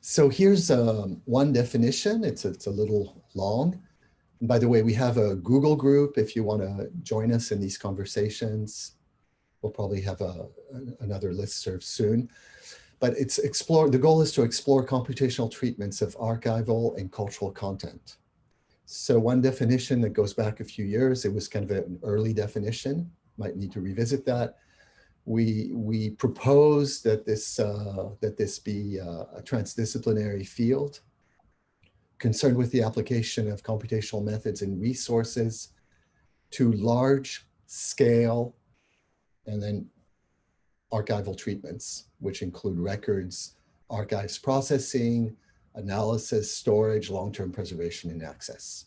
So here's one definition. It's a little long. And by the way, we have a Google group if you want to join us in these conversations. We'll probably have another listserv soon. But it's the goal is to explore computational treatments of archival and cultural content. So one definition that goes back a few years, it was kind of an early definition, might need to revisit that. We propose that this be a transdisciplinary field concerned with the application of computational methods and resources to large scale and then archival treatments, which include records, archives processing, analysis, storage, long-term preservation, and access.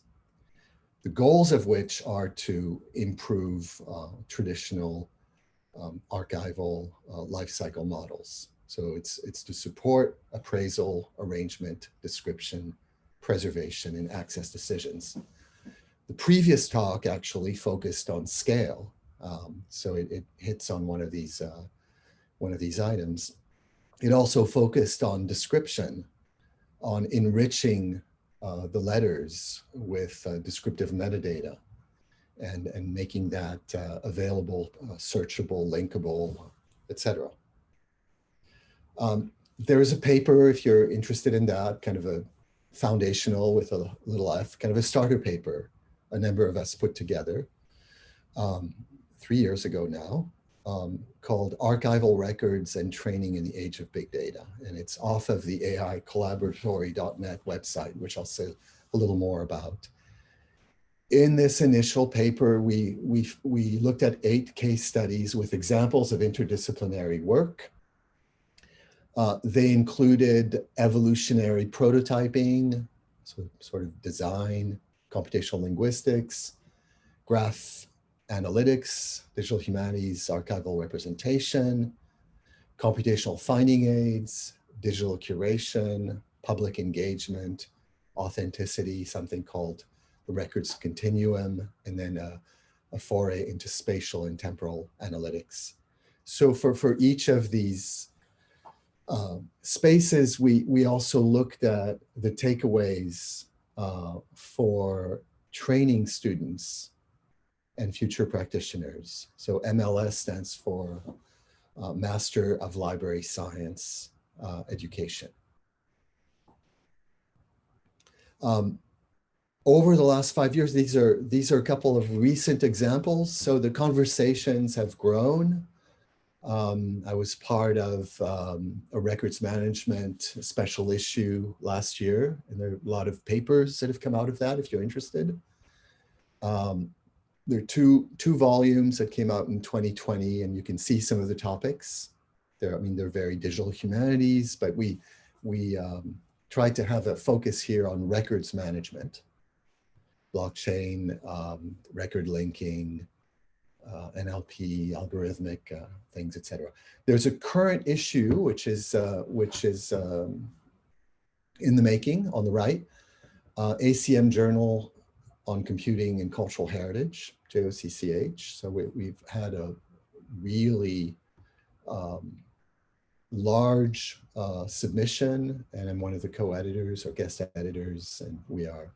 The goals of which are to improve traditional archival lifecycle models. So it's to support appraisal, arrangement, description, preservation, and access decisions. The previous talk actually focused on scale. So it hits on one of these items. It also focused on description, on enriching the letters with descriptive metadata and making that available, searchable, linkable, etc. There is a paper, if you're interested in that, kind of a foundational with a little f, kind of a starter paper, a number of us put together 3 years ago now, called Archival Records and Training in the Age of Big Data. And it's off of the AIcollaboratory.net website, which I'll say a little more about. In this initial paper, we looked at 8 case studies with examples of interdisciplinary work. They included evolutionary prototyping, so sort of design, computational linguistics, graph analytics, digital humanities, archival representation, computational finding aids, digital curation, public engagement, authenticity, something called the records continuum, and then a foray into spatial and temporal analytics. So for each of these spaces, we also looked at the takeaways for training students and future practitioners. So MLS stands for Master of Library Science Education. Over the last 5 years, these are a couple of recent examples. So the conversations have grown. I was part of a records management special issue last year, and there are a lot of papers that have come out of that, if you're interested. There are two volumes that came out in 2020, and you can see some of the topics. They're very digital humanities, but we tried to have a focus here on records management, blockchain, record linking, NLP, algorithmic things, etc. There's a current issue which is in the making on the right, ACM Journal on Computing and Cultural Heritage, JOCCH. So we've had a really large submission, and I'm one of the co-editors or guest editors, and we are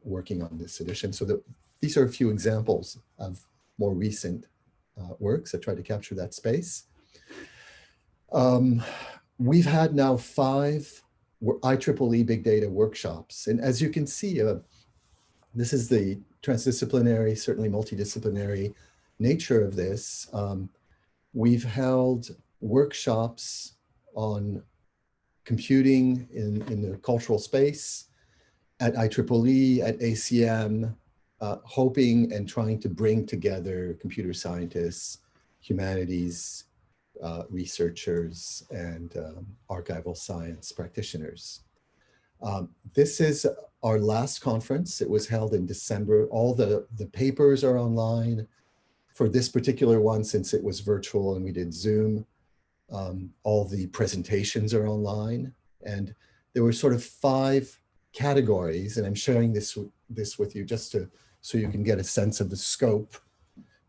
working on this edition. So these are a few examples of more recent works that try to capture that space. We've had now 5 IEEE Big Data workshops, and as you can see, This is the transdisciplinary, certainly multidisciplinary nature of this. We've held workshops on computing in the cultural space at IEEE, at ACM, hoping and trying to bring together computer scientists, humanities, researchers, and archival science practitioners. This is our last conference. It was held in December. All the papers are online. For this particular one, since it was virtual and we did Zoom, all the presentations are online. And there were sort of 5 categories, and I'm sharing this with you just so you can get a sense of the scope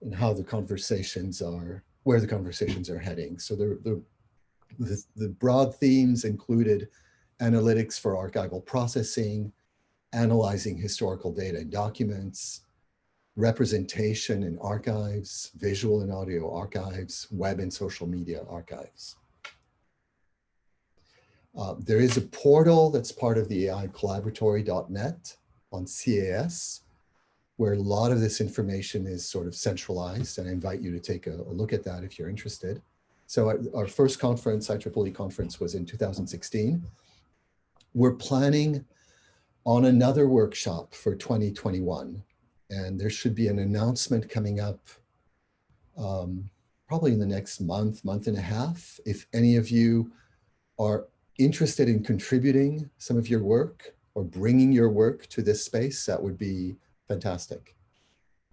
and how the conversations are, where the conversations are heading. So the broad themes included analytics for archival processing, analyzing historical data and documents, representation in archives, visual and audio archives, web and social media archives. There is a portal that's part of the AI collaboratory.net on CAS, where a lot of this information is sort of centralized, and I invite you to take a look at that if you're interested. So our first conference, IEEE conference, was in 2016. We're planning on another workshop for 2021, and there should be an announcement coming up probably in the next month and a half. If any of you are interested in contributing some of your work or bringing your work to this space, that would be fantastic.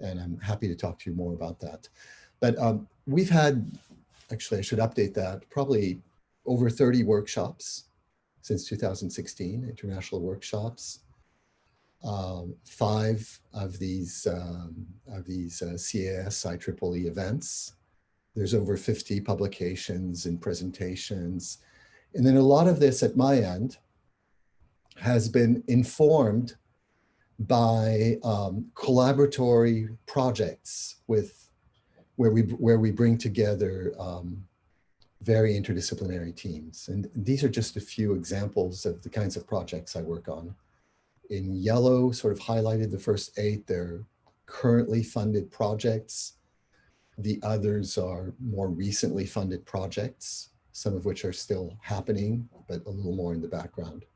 And I'm happy to talk to you more about that. But we've had, actually I should update that, probably over 30 workshops since 2016, international workshops. 5 of these CAS IEEE events. There's over 50 publications and presentations. And then a lot of this at my end has been informed by collaboratory projects where we bring together very interdisciplinary teams. And these are just a few examples of the kinds of projects I work on. In yellow, sort of highlighted the first 8, they're currently funded projects. The others are more recently funded projects, some of which are still happening, but a little more in the background.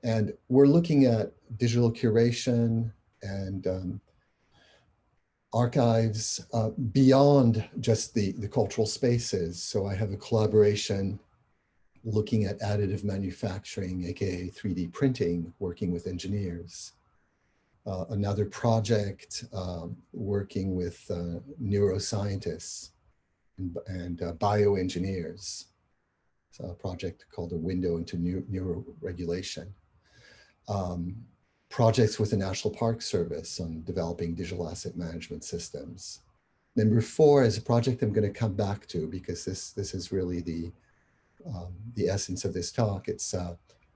And we're looking at digital curation and archives beyond just the cultural spaces. So I have a collaboration looking at additive manufacturing, aka 3D printing, working with engineers. Another project working with neuroscientists and bioengineers. So a project called A Window into Neuroregulation. Projects with the National Park Service on developing digital asset management systems. Number 4 is a project I'm going to come back to because this is really the essence of this talk. It's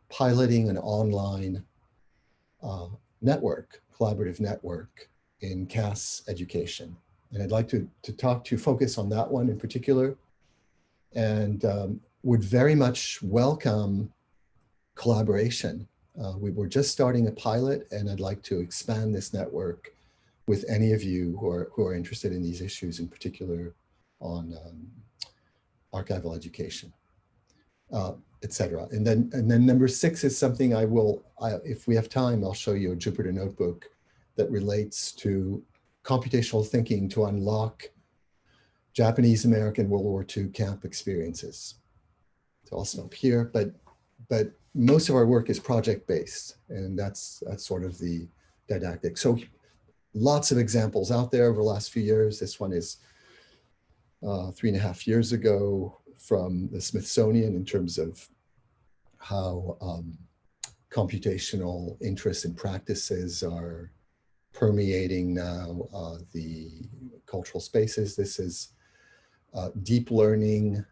piloting an online network, collaborative network in CAS education. And I'd like to focus on that one in particular, and would very much welcome collaboration. We were just starting a pilot, and I'd like to expand this network with any of you who are interested in these issues, in particular on archival education, etc. And then number 6 is something if we have time, I'll show you a Jupyter notebook that relates to computational thinking to unlock Japanese American World War II camp experiences. So I'll stop here, but most of our work is project-based, and that's sort of the didactic. So lots of examples out there over the last few years. This one is 3.5 years ago from the Smithsonian in terms of how computational interests and practices are permeating now the cultural spaces. This is deep learning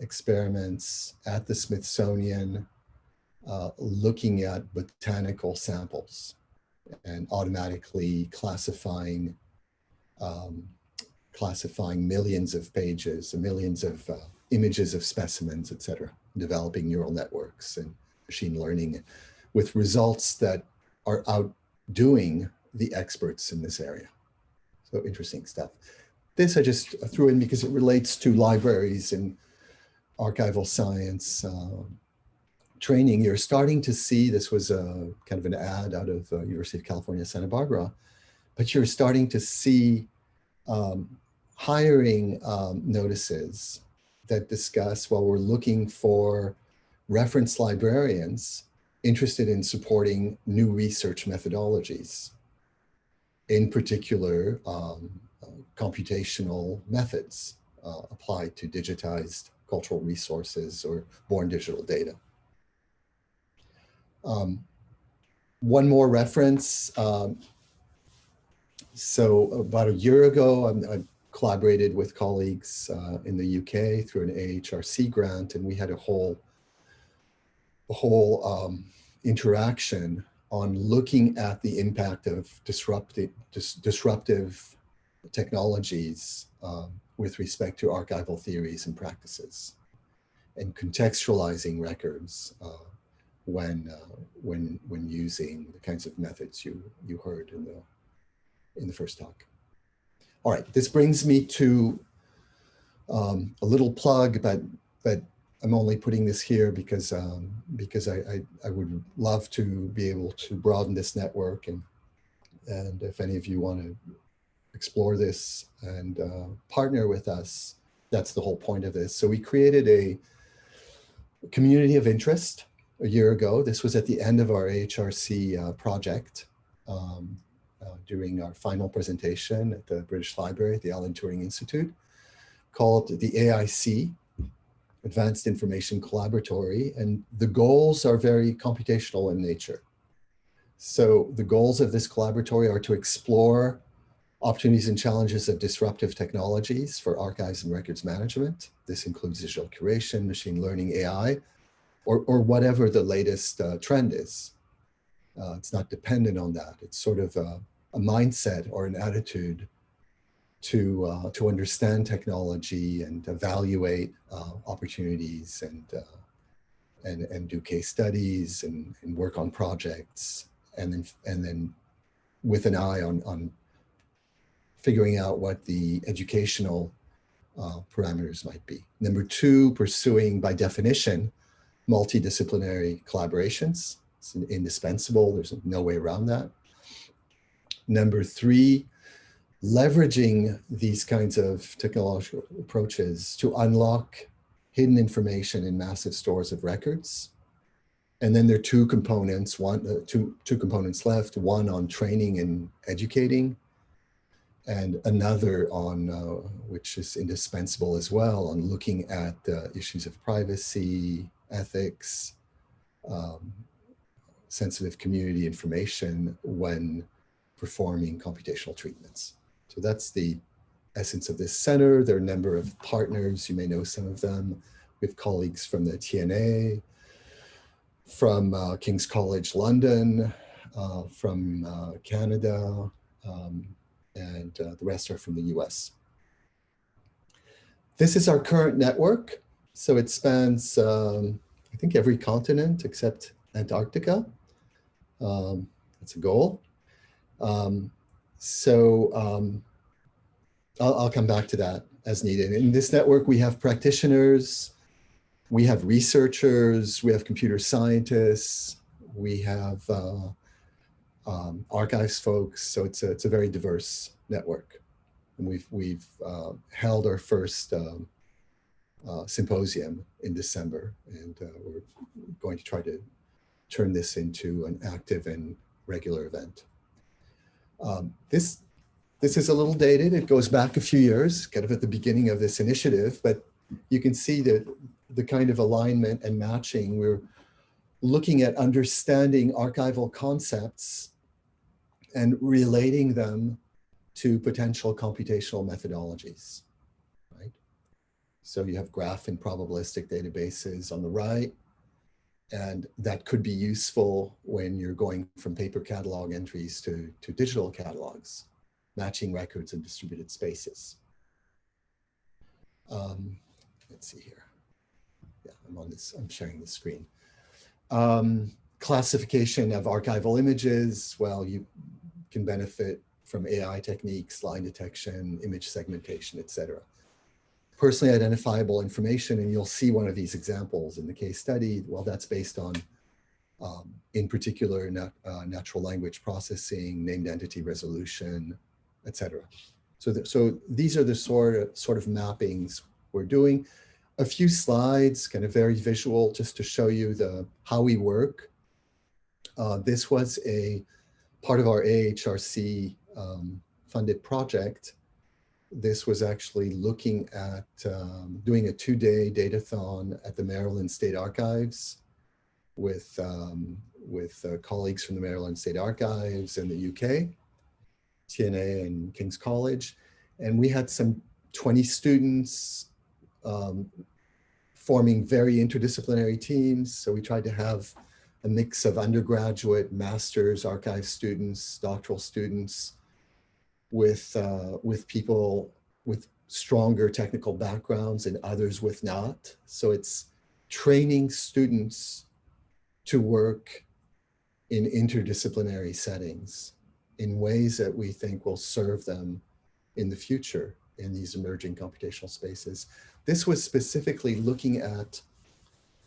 experiments at the Smithsonian looking at botanical samples and automatically classifying millions of pages, millions of images of specimens, etc., developing neural networks and machine learning with results that are doing the experts in this area. So interesting stuff. This I just threw in because it relates to libraries and archival science training. You're starting to see, this was a kind of an ad out of University of California, Santa Barbara, but you're starting to see hiring notices that discuss, well, we're looking for reference librarians interested in supporting new research methodologies, in particular, computational methods applied to digitized cultural resources or born digital data. One more reference. So about a year ago, I collaborated with colleagues in the UK through an AHRC grant, and we had a whole interaction on looking at the impact of disruptive technologies with respect to archival theories and practices, and contextualizing records when using the kinds of methods you heard in the first talk. All right, this brings me to a little plug, but I'm only putting this here because I would love to be able to broaden this network, and if any of you want to explore this and partner with us, that's the whole point of this. So we created a community of interest a year ago. This was at the end of our AHRC project during our final presentation at the British Library at the Alan Turing Institute, called the AIC, Advanced Information Collaboratory, and the goals are very computational in nature. So the goals of this collaboratory are to explore opportunities and challenges of disruptive technologies for archives and records management. This includes digital curation, machine learning, AI, or whatever the latest trend is. It's not dependent on that. It's sort of a mindset or an attitude to understand technology and evaluate opportunities and do case studies and work on projects, and then with an eye on figuring out what the educational parameters might be. Number two, pursuing by definition multidisciplinary collaborations. It's indispensable. There's no way around that. Number three, leveraging these kinds of technological approaches to unlock hidden information in massive stores of records. And then there are two components, two components left, one on training and educating, and another on, which is indispensable as well, on looking at issues of privacy, ethics, sensitive community information when performing computational treatments. So that's the essence of this center. There are a number of partners. You may know some of them. We have colleagues from the TNA, from King's College London, from Canada, and the rest are from the US. This is our current network. So it spans, I think, every continent except Antarctica. That's a goal. I'll come back to that as needed. In this network, we have practitioners, we have researchers, we have computer scientists, we have archives folks. So it's a very diverse network. And we've held our first symposium in December, and we're going to try to turn this into an active and regular event. This is a little dated. It goes back a few years, kind of at the beginning of this initiative, but you can see that the kind of alignment and matching. We're looking at understanding archival concepts and relating them to potential computational methodologies, right? So you have graph and probabilistic databases on the right, and that could be useful when you're going from paper catalog entries to digital catalogs, matching records in distributed spaces. Let's see here. Yeah, I'm sharing the screen. classification of archival images, well, you can benefit from AI techniques, line detection, image segmentation, etc. Personally identifiable information, and you'll see one of these examples in the case study. Well, that's based on, in particular, natural language processing, named entity resolution, etc. So these are the sort of mappings we're doing. A few slides, kind of very visual, just to show you how we work. This was a part of our AHRC funded project. This was actually looking at doing a 2-day datathon at the Maryland State Archives with colleagues from the Maryland State Archives in the UK, TNA and King's College. And we had some 20 students forming very interdisciplinary teams. So we tried to have a mix of undergraduate, master's, archive students, doctoral students, with people with stronger technical backgrounds and others with not. So it's training students to work in interdisciplinary settings in ways that we think will serve them in the future in these emerging computational spaces. This was specifically looking at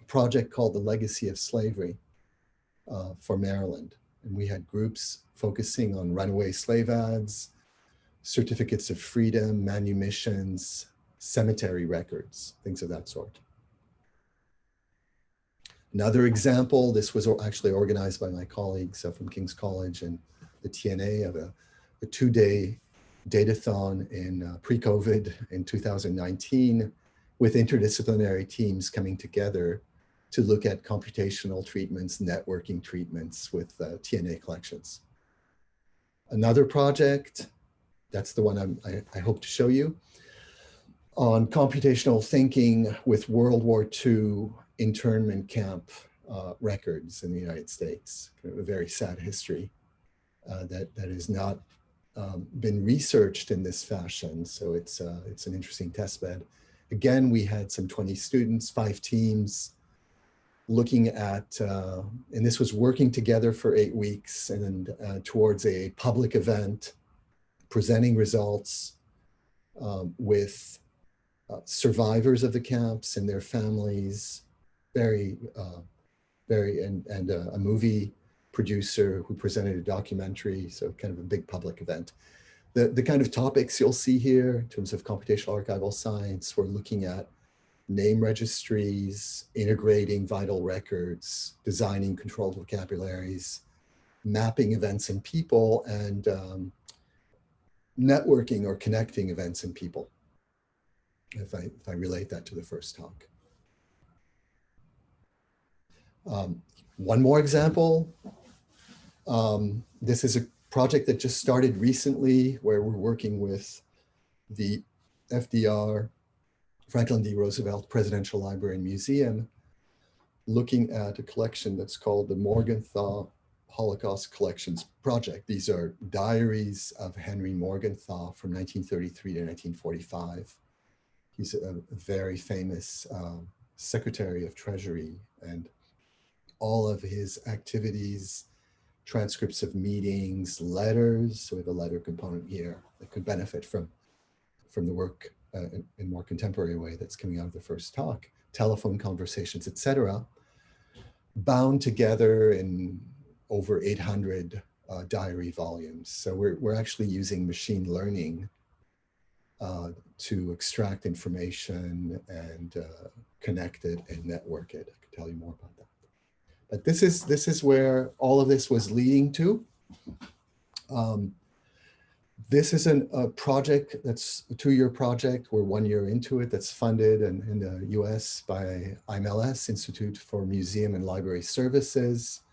a project called The Legacy of Slavery for Maryland. And we had groups focusing on runaway slave ads, certificates of freedom, manumissions, cemetery records, things of that sort. Another example, this was actually organized by my colleagues from King's College and the TNA, of a 2-day datathon in pre-COVID in 2019 with interdisciplinary teams coming together to look at computational treatments, networking treatments with TNA collections. Another project, that's the one I hope to show you, on computational thinking with World War II internment camp records in the United States. Kind of a very sad history that has not been researched in this fashion. So it's an interesting test bed. Again, we had some 20 students, 5 teams, looking at, and this was working together for 8 weeks and towards a public event, presenting results with survivors of the camps and their families, and a movie producer who presented a documentary, so kind of a big public event. The kind of topics you'll see here in terms of computational archival science, we're looking at name registries, integrating vital records, designing controlled vocabularies, mapping events and people, and networking or connecting events and people, if I relate that to the first talk. One more example. This is a project that just started recently where we're working with the FDR, Franklin D. Roosevelt Presidential Library and Museum, looking at a collection that's called the Morgenthau Holocaust Collections Project. These are diaries of Henry Morgenthau from 1933 to 1945. He's a very famous Secretary of Treasury, and all of his activities, transcripts of meetings, letters. So we have a letter component here that could benefit from the work in a more contemporary way that's coming out of the first talk, telephone conversations, etc., bound together in over 800 diary volumes. So we're actually using machine learning to extract information and connect it and network it. I can tell you more about that. But this is where all of this was leading to. This is a project that's a 2-year project. We're 1 year into it. That's funded in the US by IMLS, Institute for Museum and Library Services.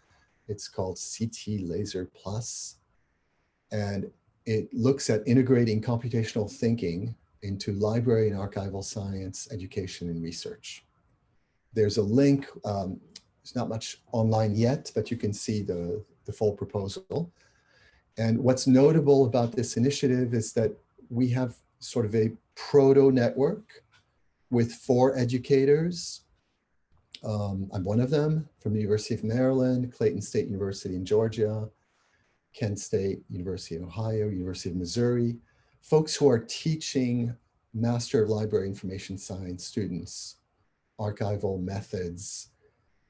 It's called CT Laser Plus. And it looks at integrating computational thinking into library and archival science, education, and research. There's a link. There's not much online yet, but you can see the full proposal. And what's notable about this initiative is that we have sort of a proto network with 4 educators I'm one of them, from the University of Maryland, Clayton State University in Georgia, Kent State, University of Ohio, University of Missouri, folks who are teaching Master of Library Information Science students archival methods,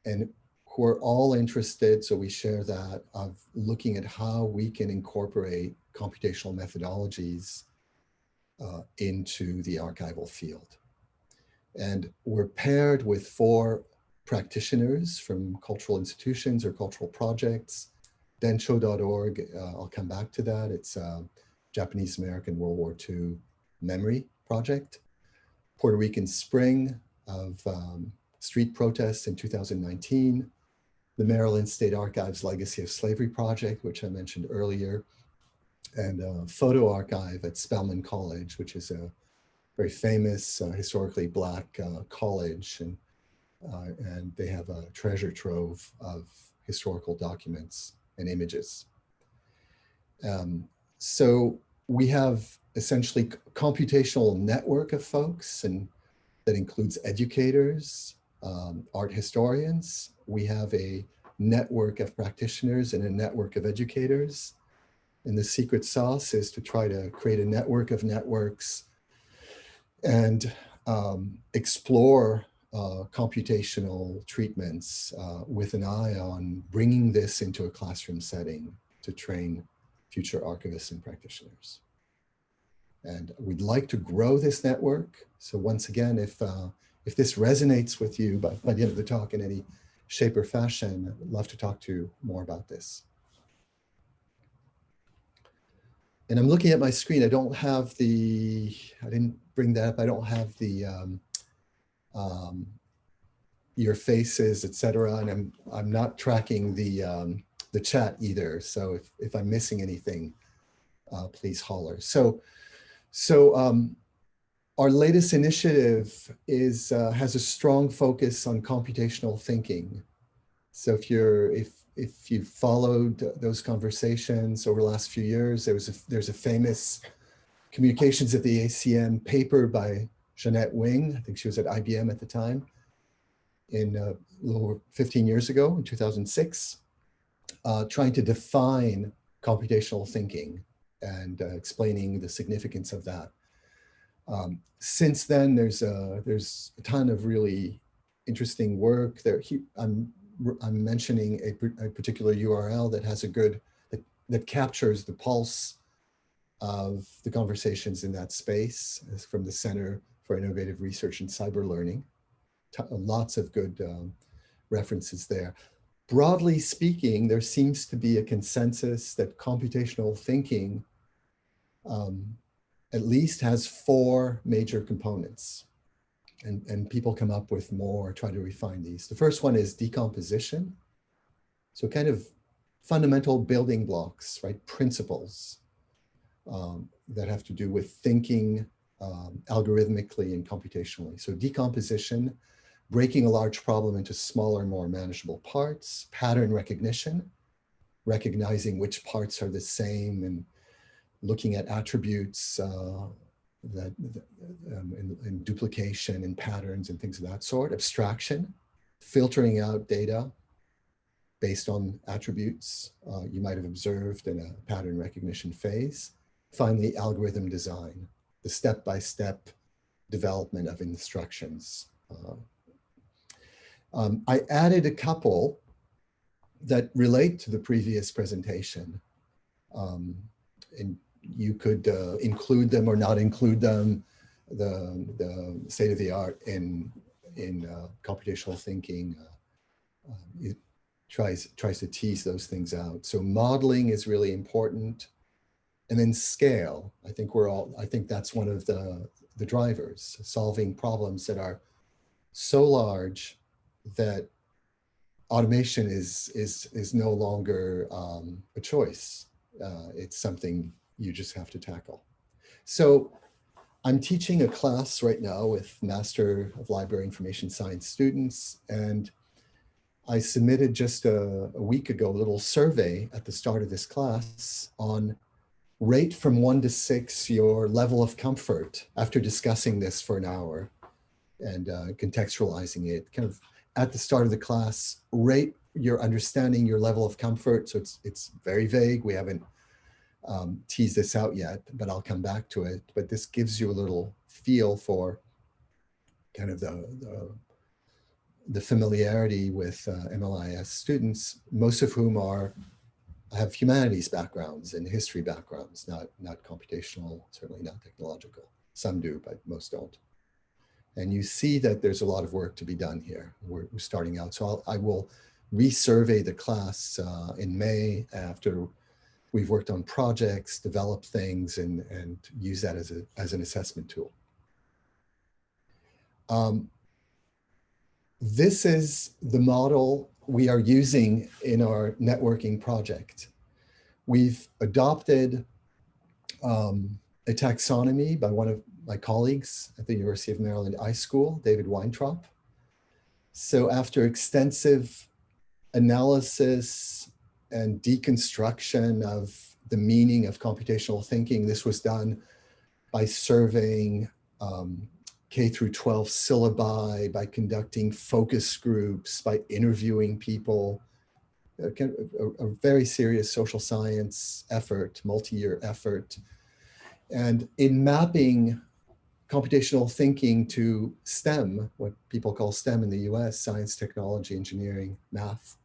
and who are all interested, so we share that, of looking at how we can incorporate computational methodologies into the archival field. And we're paired with 4 practitioners from cultural institutions or cultural projects. Densho.org, I'll come back to that. It's a Japanese American World War II memory project. Puerto Rican Spring of street protests in 2019. The Maryland State Archives Legacy of Slavery Project, which I mentioned earlier. And Photo Archive at Spelman College, which is a very famous historically Black college. And they have a treasure trove of historical documents and images. So we have essentially a computational network of folks, and that includes educators, art historians. We have a network of practitioners and a network of educators. And the secret sauce is to try to create a network of networks and explore computational treatments with an eye on bringing this into a classroom setting to train future archivists and practitioners. And we'd like to grow this network. So once again, if this resonates with you by the end of the talk in any shape or fashion, I'd love to talk to you more about this. And I'm looking at my screen. I don't have the, I didn't bring that up. I don't have the your faces, etc. And I'm not tracking the chat either. So if I'm missing anything, please holler. So our latest initiative is has a strong focus on computational thinking. So if you've followed those conversations over the last few years, there's a famous Communications at the ACM paper by Jeanette Wing. I think she was at IBM at the time, in a little over 15 years ago, in 2006, trying to define computational thinking and explaining the significance of that. Since then, there's a ton of really interesting work there. I'm mentioning a particular URL that has a good, that captures the pulse of the conversations in that space. It's from the Center for Innovative Research in Cyber Learning. Lots of good references there. Broadly speaking, there seems to be a consensus that computational thinking at least has 4 major components. And people come up with more, try to refine these. The first one is decomposition. So kind of fundamental building blocks, right? Principles that have to do with thinking algorithmically and computationally. So decomposition, breaking a large problem into smaller, more manageable parts. Pattern recognition, recognizing which parts are the same and looking at attributes and duplication and patterns and things of that sort. Abstraction, filtering out data based on attributes you might have observed in a pattern recognition phase. Finally, algorithm design, the step-by-step development of instructions. I added a couple that relate to the previous presentation. And you could include them or not include them. The state of the art in computational thinking it tries to tease those things out. So modeling is really important. And then scale. I think that's one of the drivers, solving problems that are so large that automation is no longer a choice. It's something you just have to tackle. So I'm teaching a class right now with Master of Library Information Science students, and I submitted just a week ago a little survey at the start of this class on rate from 1 to 6 your level of comfort after discussing this for an hour and contextualizing it, kind of at the start of the class, rate your understanding, your level of comfort. So it's very vague. We haven't teased this out yet, but I'll come back to it. But this gives you a little feel for kind of the familiarity with MLIS students, most of whom have humanities backgrounds and history backgrounds, not computational, certainly not technological. Some do, but most don't. And you see that there's a lot of work to be done here. We're starting out. So I will resurvey the class in May after we've worked on projects, developed things, and use that as an assessment tool. This is the model we are using in our networking project. We've adopted a taxonomy by one of my colleagues at the University of Maryland iSchool, David Weintraub. So after extensive analysis and deconstruction of the meaning of computational thinking, this was done by surveying K through 12 syllabi, by conducting focus groups, by interviewing people, a very serious social science effort, multi-year effort. And in mapping computational thinking to STEM, what people call STEM in the US, science, technology, engineering, math,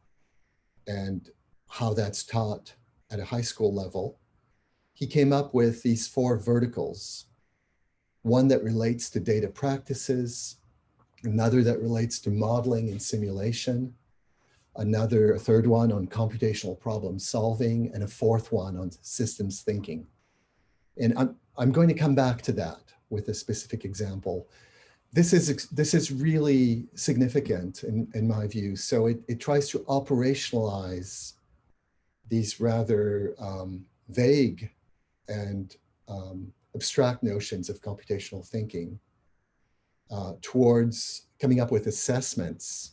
and how that's taught at a high school level, he came up with these 4 verticals. One that relates to data practices, another that relates to modeling and simulation, a third one on computational problem solving, and a 4th one on systems thinking. And I'm going to come back to that with a specific example. This is really significant in my view. So it tries to operationalize these rather vague and abstract notions of computational thinking towards coming up with assessments.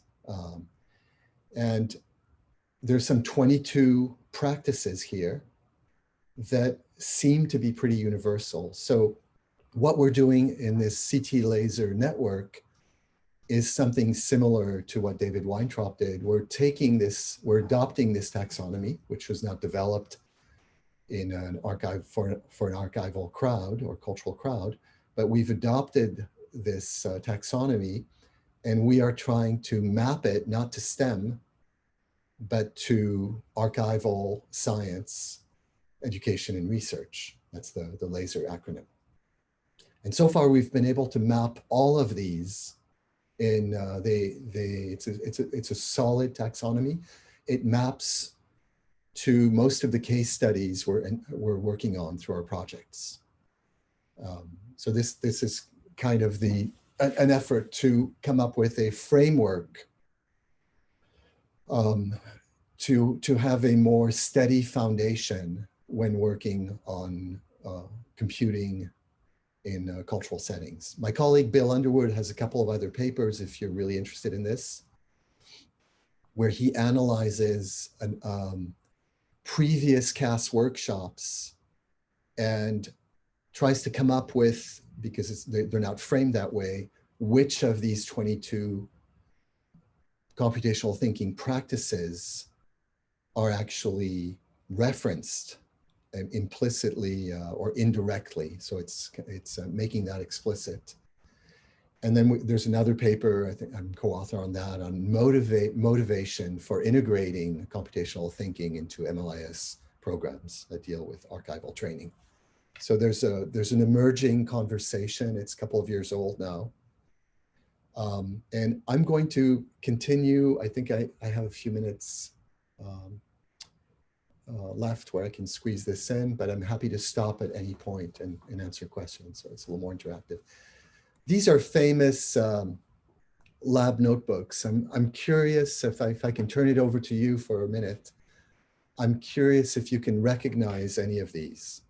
And there's some 22 practices here that seem to be pretty universal. So what we're doing in this CT laser network is something similar to what David Weintraub did. We're adopting this taxonomy, which was not developed in an archive for an archival crowd or cultural crowd, but we've adopted this taxonomy, and we are trying to map it not to STEM, but to archival science, education, and research. That's the LASER acronym. And so far, we've been able to map all of these in it's a solid taxonomy. It maps to most of the case studies we're working on through our projects. So this is kind of an effort to come up with a framework to have a more steady foundation when working on computing in cultural settings. My colleague Bill Underwood has a couple of other papers, if you're really interested in this, where he analyzes previous CAS workshops and tries to come up with, because they're not framed that way, which of these 22 computational thinking practices are actually referenced implicitly or indirectly. So it's making that explicit. And then there's another paper, I think I'm co-author on that, on motivation for integrating computational thinking into MLIS programs that deal with archival training. So there's an emerging conversation. It's a couple of years old now. And I'm going to continue. I think I have a few minutes left where I can squeeze this in, but I'm happy to stop at any point and answer questions. So it's a little more interactive. These are famous lab notebooks. I'm curious if I can turn it over to you for a minute. I'm curious if you can recognize any of these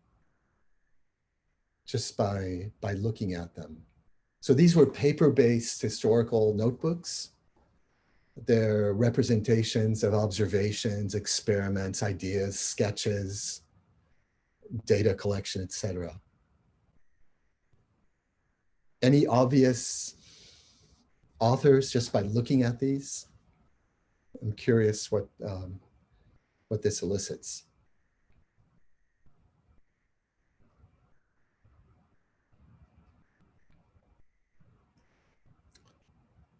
just by looking at them. So these were paper-based historical notebooks. They're representations of observations, experiments, ideas, sketches, data collection, etc. Any obvious authors just by looking at these? I'm curious what this elicits.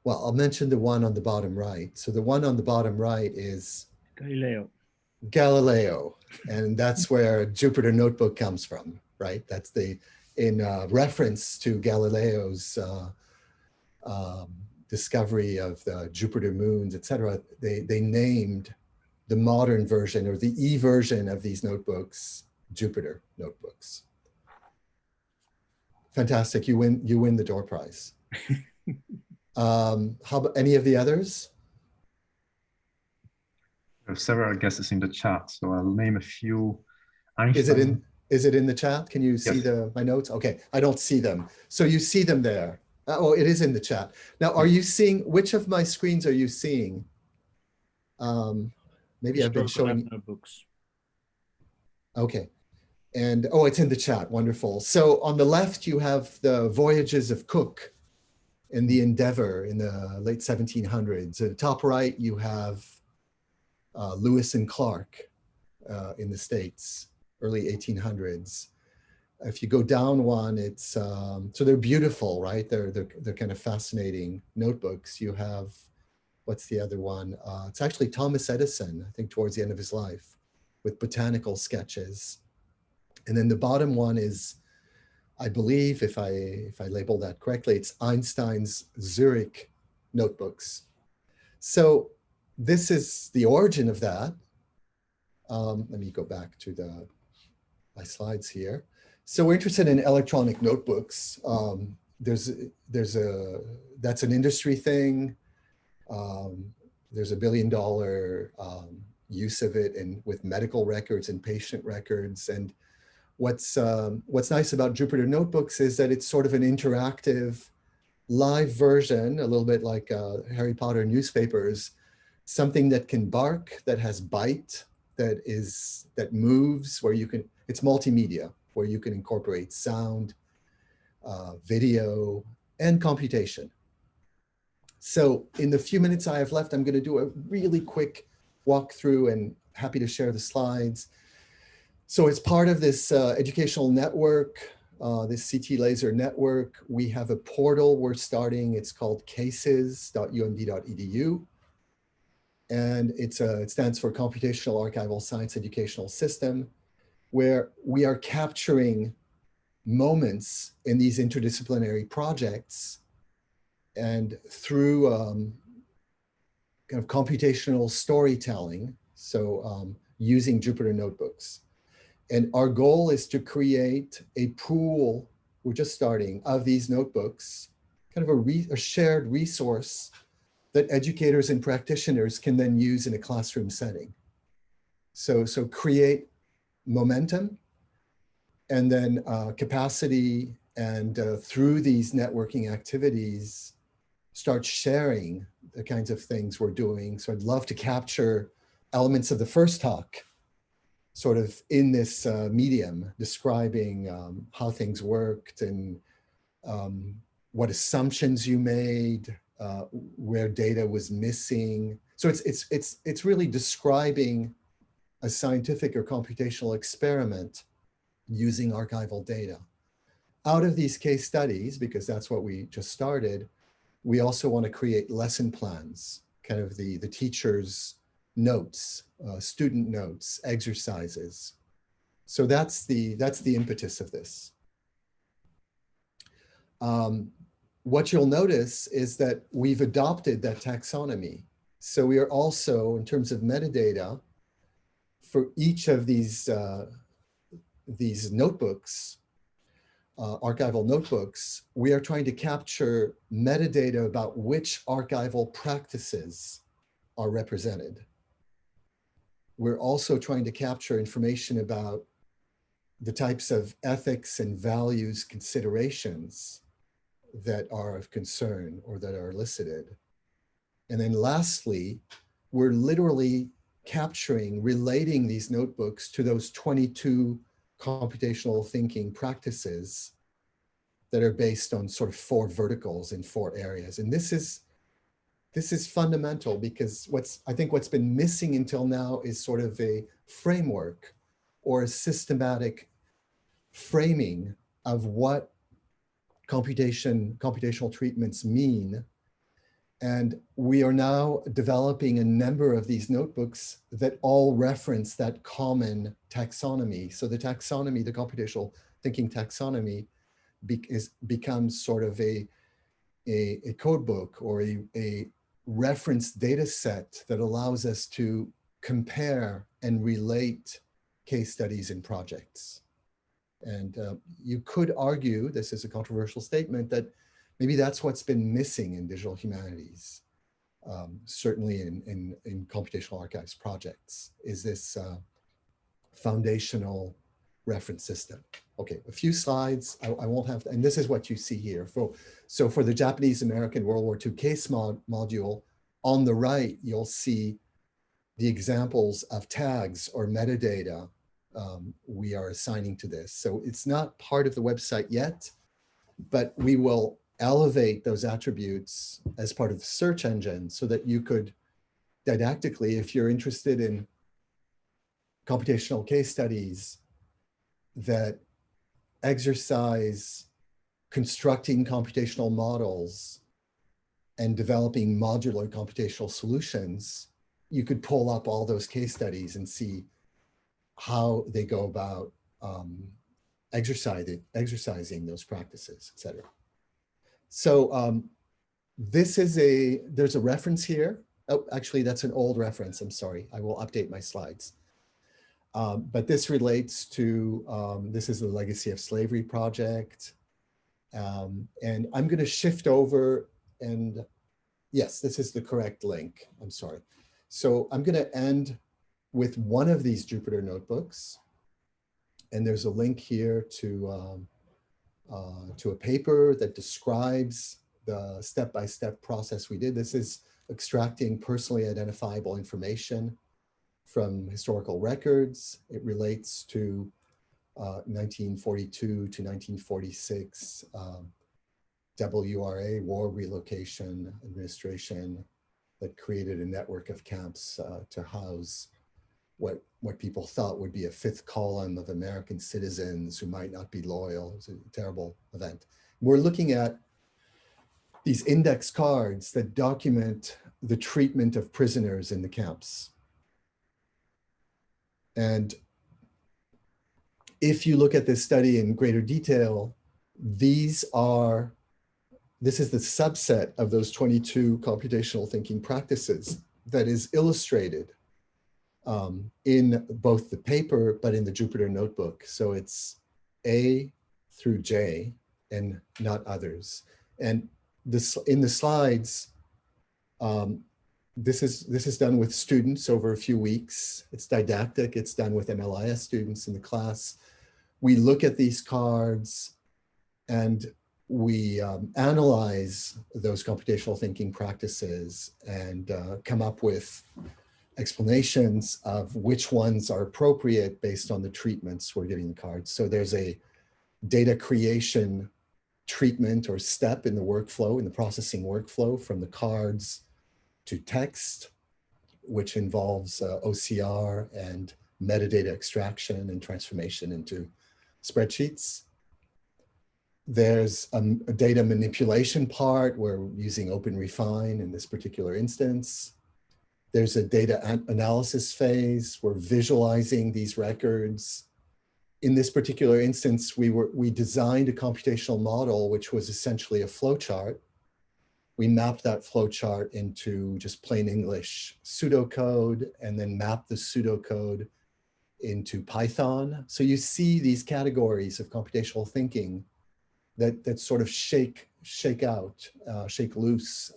Well, I'll mention the one on the bottom right. So the one on the bottom right is Galileo, and that's where Jupyter Notebook comes from, right? That's in reference to Galileo's discovery of the Jupiter moons, etc. They named the modern version or the E version of these notebooks Jupyter Notebooks. Fantastic! You win the door prize. How about any of the others? There are several guesses in the chat, so I'll name a few. Einstein. Is it in the chat? Can you see Yes. my notes? Okay, I don't see them. So you see them there. Oh, it is in the chat. Now, are you seeing, which of my screens are you seeing? Maybe I've been showing. Notebooks. Okay. And, oh, it's in the chat. Wonderful. So on the left, you have the voyages of Cook and the Endeavour in the late 1700s. At the top right, you have Lewis and Clark in the States, early 1800s. If you go down one, it's, so they're beautiful, right? They're kind of fascinating notebooks. You have, what's the other one? It's actually Thomas Edison, I think towards the end of his life, with botanical sketches. And then the bottom one is, I believe, if I label that correctly, it's Einstein's Zurich notebooks. So this is the origin of that. Let me go back to my slides here. So we're interested in electronic notebooks. That's an industry thing. There's $1 billion use of it with medical records and patient records. And what's nice about Jupyter Notebooks is that it's sort of an interactive live version, a little bit like Harry Potter newspapers, something that can bark, that has bite, that moves, where you can, it's multimedia, where you can incorporate sound, video, and computation. So in the few minutes I have left, I'm going to do a really quick walkthrough and happy to share the slides. So as part of this educational network, this CT laser network, we have a portal we're starting. It's called cases.umd.edu. And it stands for Computational Archival Science Educational System, where we are capturing moments in these interdisciplinary projects and through kind of computational storytelling, so using Jupyter Notebooks. And our goal is to create a pool, we're just starting, of these notebooks, kind of a shared resource that educators and practitioners can then use in a classroom setting. So create momentum and then capacity, and through these networking activities, start sharing the kinds of things we're doing. So I'd love to capture elements of the first talk sort of in this medium, describing how things worked and what assumptions you made, where data was missing. So it's really describing a scientific or computational experiment using archival data. Out of these case studies, because that's what we just started, we also want to create lesson plans, kind of the teacher's notes, student notes, exercises. So that's the impetus of this. What you'll notice is that we've adopted that taxonomy. So we are also, in terms of metadata, for each of these notebooks, archival notebooks, we are trying to capture metadata about which archival practices are represented. We're also trying to capture information about the types of ethics and values considerations that are of concern or that are elicited. And then lastly, we're literally capturing, relating these notebooks to those 22 computational thinking practices that are based on sort of 4 verticals in 4 areas. And this is this is fundamental because I think what's been missing until now is sort of a framework or a systematic framing of what computational treatments mean. And we are now developing a number of these notebooks that all reference that common taxonomy. So the taxonomy, the computational thinking taxonomy becomes sort of a code book or a reference data set that allows us to compare and relate case studies and projects. And you could argue, this is a controversial statement, that maybe that's what's been missing in digital humanities, certainly in computational archives projects, is this foundational reference system. Okay, a few slides, I won't have, and this is what you see here. So for the Japanese-American World War II case module, on the right, you'll see the examples of tags or metadata we are assigning to this. So it's not part of the website yet, but we will elevate those attributes as part of the search engine so that you could didactically, if you're interested in computational case studies that exercise constructing computational models and developing modular computational solutions, you could pull up all those case studies and see how they go about exercising those practices, et cetera. So there's a reference here. Oh, actually, that's an old reference. I'm sorry. I will update my slides. But this relates to, this is the Legacy of Slavery project. And I'm going to shift over and yes, this is the correct link. I'm sorry. So I'm going to end with one of these Jupyter notebooks. And there's a link here to a paper that describes the step-by-step process we did. This is extracting personally identifiable information from historical records. It relates to 1942 to 1946 WRA, War Relocation Administration, that created a network of camps to house what people thought would be a fifth column of American citizens who might not be loyal. It was a terrible event. We're looking at these index cards that document the treatment of prisoners in the camps. And if you look at this study in greater detail, this is the subset of those 22 computational thinking practices that is illustrated in both the paper, but in the Jupyter notebook. So it's A through J and not others. And this in the slides, this is done with students over a few weeks. It's didactic. It's done with MLIS students in the class. We look at these cards and we analyze those computational thinking practices and come up with explanations of which ones are appropriate based on the treatments we're giving the cards. So there's a data creation treatment or step in the workflow, in the processing workflow, from the cards to text, which involves OCR and metadata extraction and transformation into spreadsheets. There's a data manipulation part where we're using OpenRefine in this particular instance. There's a data analysis phase. We're visualizing these records. In this particular instance, we designed a computational model, which was essentially a flowchart. We mapped that flowchart into just plain English pseudocode and then mapped the pseudocode into Python. So you see these categories of computational thinking that sort of shake loose.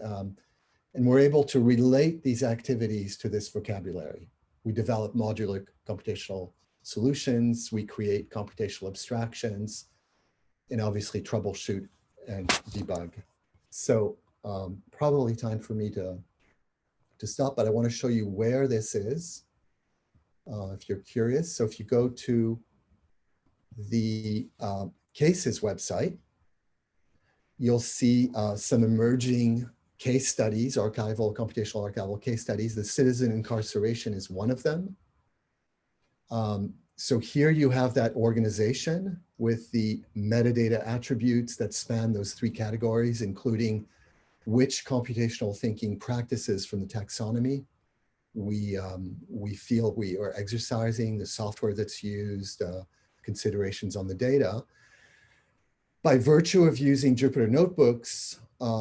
And we're able to relate these activities to this vocabulary. We develop modular computational solutions, we create computational abstractions, and obviously troubleshoot and debug. So probably time for me to stop, but I want to show you where this is, if you're curious. So if you go to the CASES website, you'll see some emerging case studies, archival, computational archival case studies. The citizen incarceration is one of them. So here you have that organization with the metadata attributes that span those three categories, including which computational thinking practices from the taxonomy we feel we are exercising, the software that's used, considerations on the data. By virtue of using Jupyter Notebooks,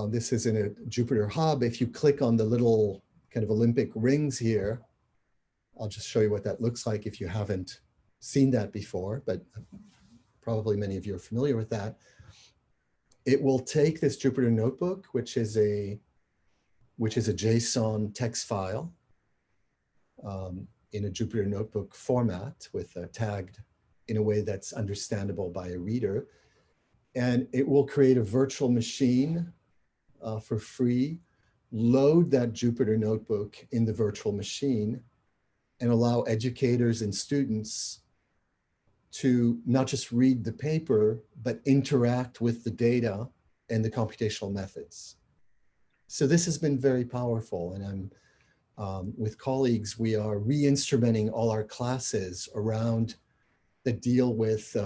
this is in a Jupyter Hub. If you click on the little kind of Olympic rings here, I'll just show you what that looks like if you haven't seen that before, but probably many of you are familiar with that. It will take this Jupyter Notebook, which is a JSON text file in a Jupyter Notebook format with tagged in a way that's understandable by a reader. And it will create a virtual machine for free, load that Jupyter Notebook in the virtual machine, and allow educators and students to not just read the paper, but interact with the data and the computational methods. So this has been very powerful, and with colleagues, we are re-instrumenting all our classes around that deal with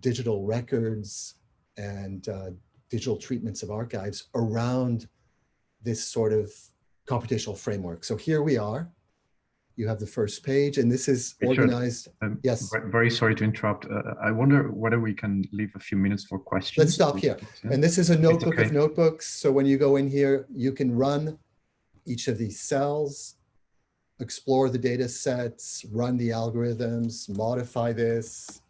digital records and digital treatments of archives around this sort of computational framework. So here we are. You have the first page, and this is organized. Yes. Very sorry to interrupt. I wonder whether we can leave a few minutes for questions. Let's stop here. Yeah. And this is a notebook of notebooks. So when you go in here, you can run each of these cells, explore the data sets, run the algorithms, modify this,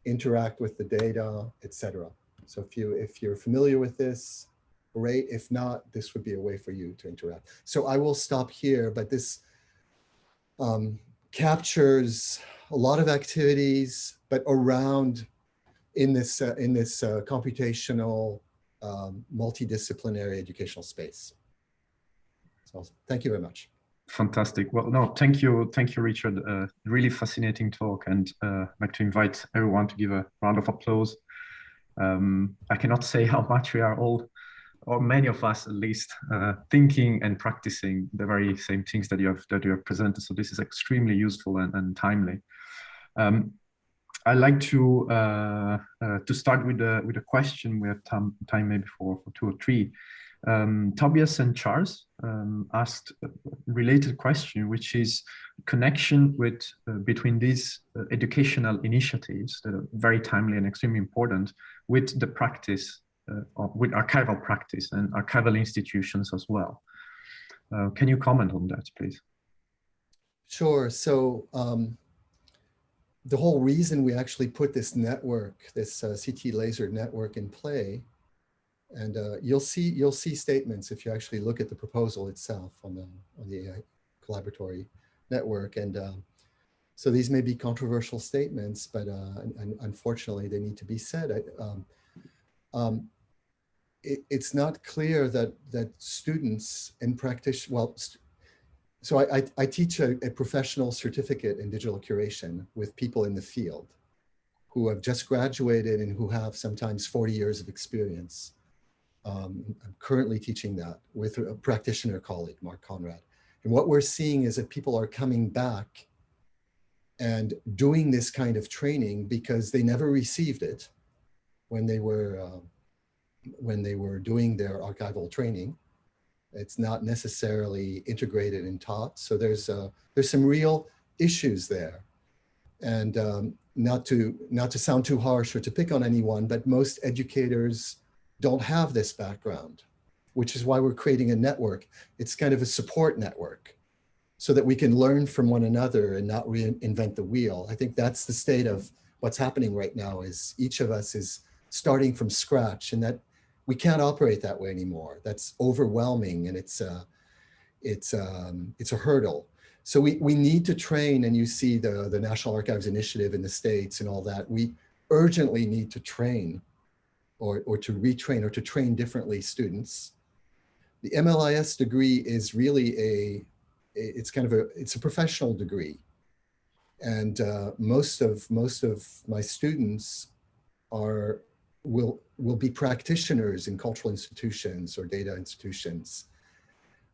interact with the data, etc. So if you're familiar with this, great. If not, this would be a way for you to interact. So I will stop here, but this captures a lot of activities, but around in this computational multidisciplinary educational space. So thank you very much. Fantastic. Well, no, thank you, Richard. Really fascinating talk, and I'd like to invite everyone to give a round of applause. I cannot say how much we are all, or many of us at least, thinking and practicing the very same things that you have presented. So this is extremely useful and timely. I'd like to start with a question. We have time maybe for 2 or 3. Tobias and Charles asked a related question, which is connection between these educational initiatives that are very timely and extremely important with the practice, with archival practice and archival institutions as well. Can you comment on that, please? Sure. So the whole reason we actually put this network, this CT laser network in play, and you'll see statements if you actually look at the proposal itself on the AI collaboratory network. And so these may be controversial statements, but unfortunately they need to be said. It's not clear that students and practitioners, so I teach a professional certificate in digital curation with people in the field who have just graduated and who have sometimes 40 years of experience. I'm currently teaching that with a practitioner colleague, Mark Conrad. And what we're seeing is that people are coming back and doing this kind of training because they never received it when they were doing their archival training. It's not necessarily integrated and taught. So there's some real issues there. And not to sound too harsh or to pick on anyone, but most educators don't have this background, which is why we're creating a network. It's kind of a support network so that we can learn from one another and not reinvent the wheel. I think that's the state of what's happening right now, is each of us is starting from scratch, and that we can't operate that way anymore. That's overwhelming, and it's a hurdle. So we need to train, and you see the National Archives Initiative in the States and all that. We urgently need to train or to retrain or to train differently students. The MLIS degree is really it's a professional degree. And most of my students are will be practitioners in cultural institutions or data institutions.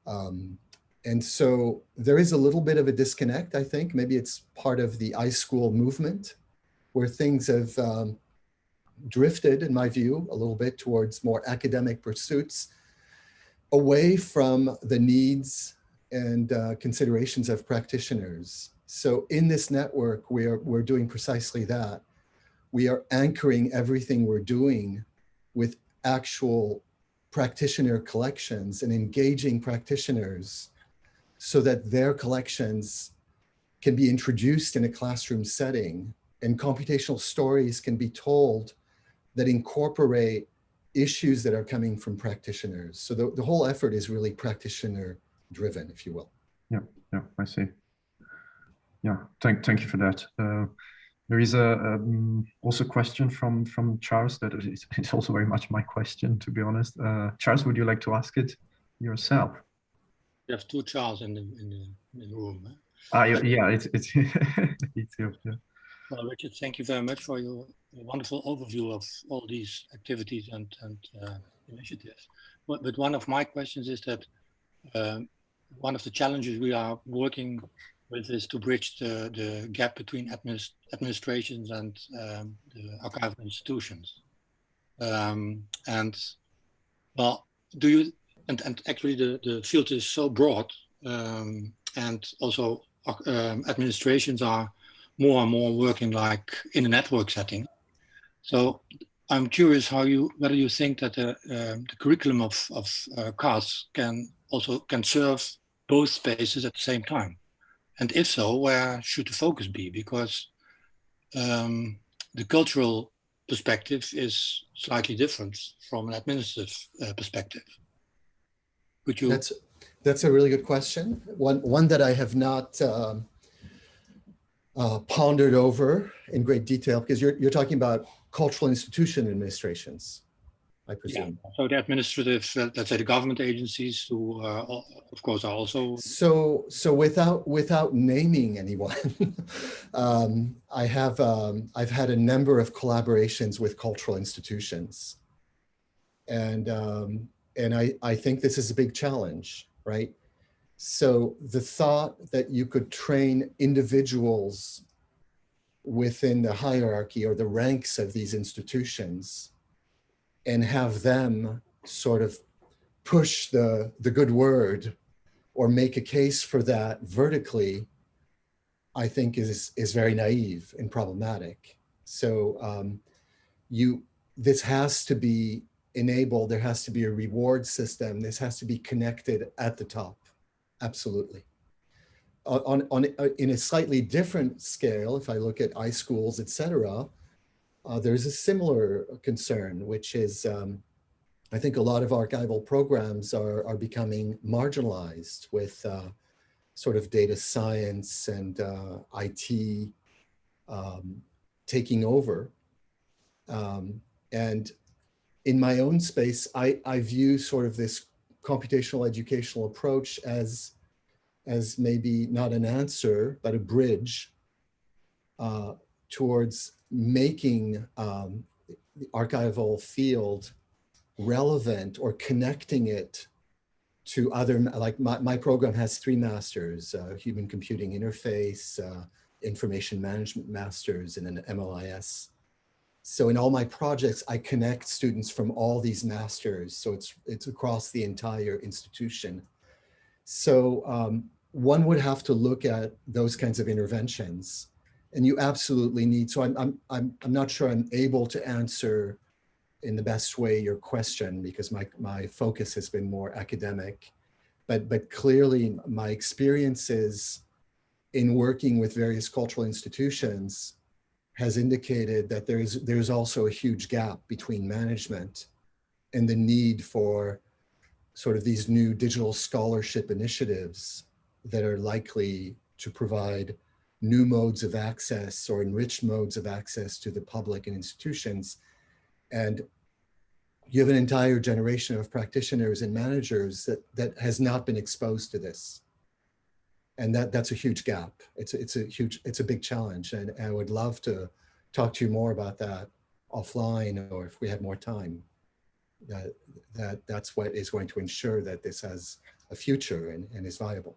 And so there is a little bit of a disconnect, I think. Maybe it's part of the iSchool movement, where things have drifted, in my view, a little bit towards more academic pursuits, away from the needs and considerations of practitioners. So in this network, we're doing precisely that. We are anchoring everything we're doing with actual practitioner collections and engaging practitioners so that their collections can be introduced in a classroom setting, and computational stories can be told that incorporate issues that are coming from practitioners. So the whole effort is really practitioner driven, if you will. Yeah, I see. Yeah, thank you for that. There is also a question from Charles that it's also very much my question, to be honest. Charles, would you like to ask it yourself? You have two Charles in the room. Yeah, it's it's you. Yeah. Well, Richard, thank you very much for your wonderful overview of all these activities and initiatives. But one of my questions is that one of the challenges we are working with is to bridge the gap between administrations and the archival institutions. And well, do you, and actually the field is so broad, and also administrations are more and more working like in a network setting. So I'm curious whether you think that the curriculum of CAS can serve both spaces at the same time. And if so, where should the focus be? Because the cultural perspective is slightly different from an administrative perspective. Could you? That's a really good question. One that I have not pondered over in great detail, because you're talking about cultural institution administrations, I presume. Yeah. So the administrative, let's say the government agencies, who of course are also. So without naming anyone, I've had a number of collaborations with cultural institutions, and I think this is a big challenge, right? So the thought that you could train individuals within the hierarchy or the ranks of these institutions and have them sort of push the good word or make a case for that vertically, I think is very naive and problematic. So this has to be enabled. There has to be a reward system. This has to be connected at the top. Absolutely. In a slightly different scale, if I look at iSchools, et cetera, there's a similar concern, which is I think a lot of archival programs are becoming marginalized with sort of data science and IT taking over. And in my own space, I view sort of this computational educational approach as maybe not an answer, but a bridge towards making the archival field relevant or connecting it to other, like my program has 3 masters, human computing interface, information management masters, and an MLIS. So in all my projects, I connect students from all these masters. So it's across the entire institution. So one would have to look at those kinds of interventions, and you absolutely need. So I'm not sure I'm able to answer in the best way your question, because my focus has been more academic, but clearly my experiences in working with various cultural institutions has indicated that there's also a huge gap between management and the need for sort of these new digital scholarship initiatives that are likely to provide new modes of access or enriched modes of access to the public and institutions. And you have an entire generation of practitioners and managers that has not been exposed to this. And that's a huge gap. It's a big challenge. And I would love to talk to you more about that offline, or if we had more time, that's what is going to ensure that this has a future and is viable.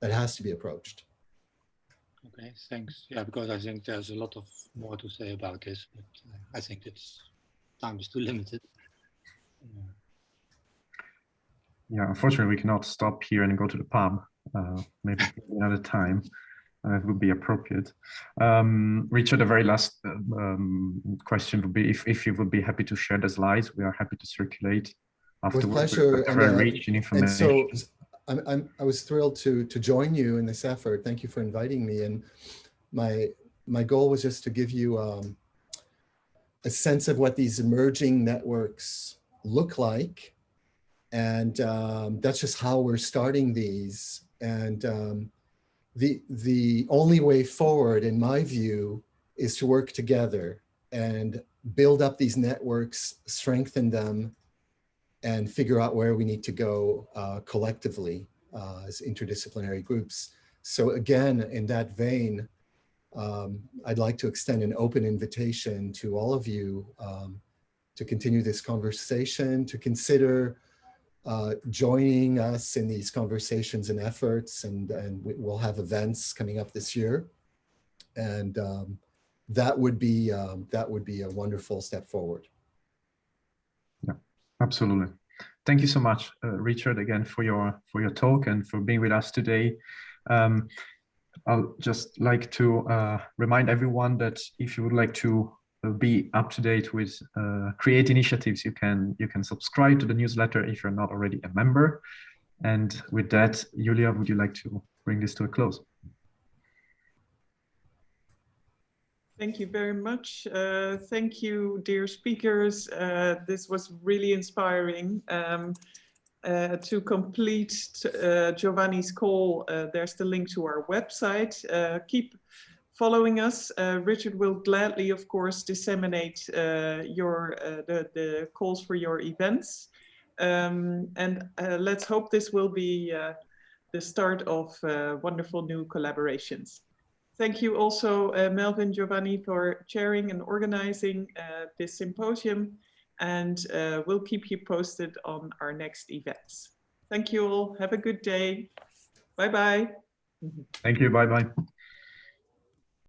That has to be approached. Okay, thanks. Yeah, because I think there's a lot of more to say about this, but I think time is too limited. Yeah, unfortunately, we cannot stop here and go to the pub. Maybe another time. It would be appropriate. Richard, the very last question would be if you would be happy to share the slides. We are happy to circulate afterwards. With pleasure. Very rich in information. And so I was thrilled to join you in this effort. Thank you for inviting me. And my goal was just to give you a sense of what these emerging networks look like. And that's just how we're starting these. And the only way forward, in my view, is to work together and build up these networks, strengthen them, and figure out where we need to go collectively as interdisciplinary groups. So again, in that vein, I'd like to extend an open invitation to all of you to continue this conversation, to consider joining us in these conversations and efforts, and we'll have events coming up this year, and that would be a wonderful step forward. Yeah, absolutely. Thank you so much, Richard, again for your talk and for being with us today. I'll just like to remind everyone that if you would like to be up to date with Create initiatives, you can subscribe to the newsletter if you're not already a member. And with that, Julia, would you like to bring this to a close? Thank you very much. Thank you, dear speakers. This was really inspiring. To complete Giovanni's call, there's the link to our website. Keep following us. Richard will gladly, of course, disseminate the calls for your events. And let's hope this will be the start of wonderful new collaborations. Thank you also, Melvin, Giovanni, for chairing and organizing this symposium. And we'll keep you posted on our next events. Thank you all. Have a good day. Bye-bye. Thank you. Bye-bye.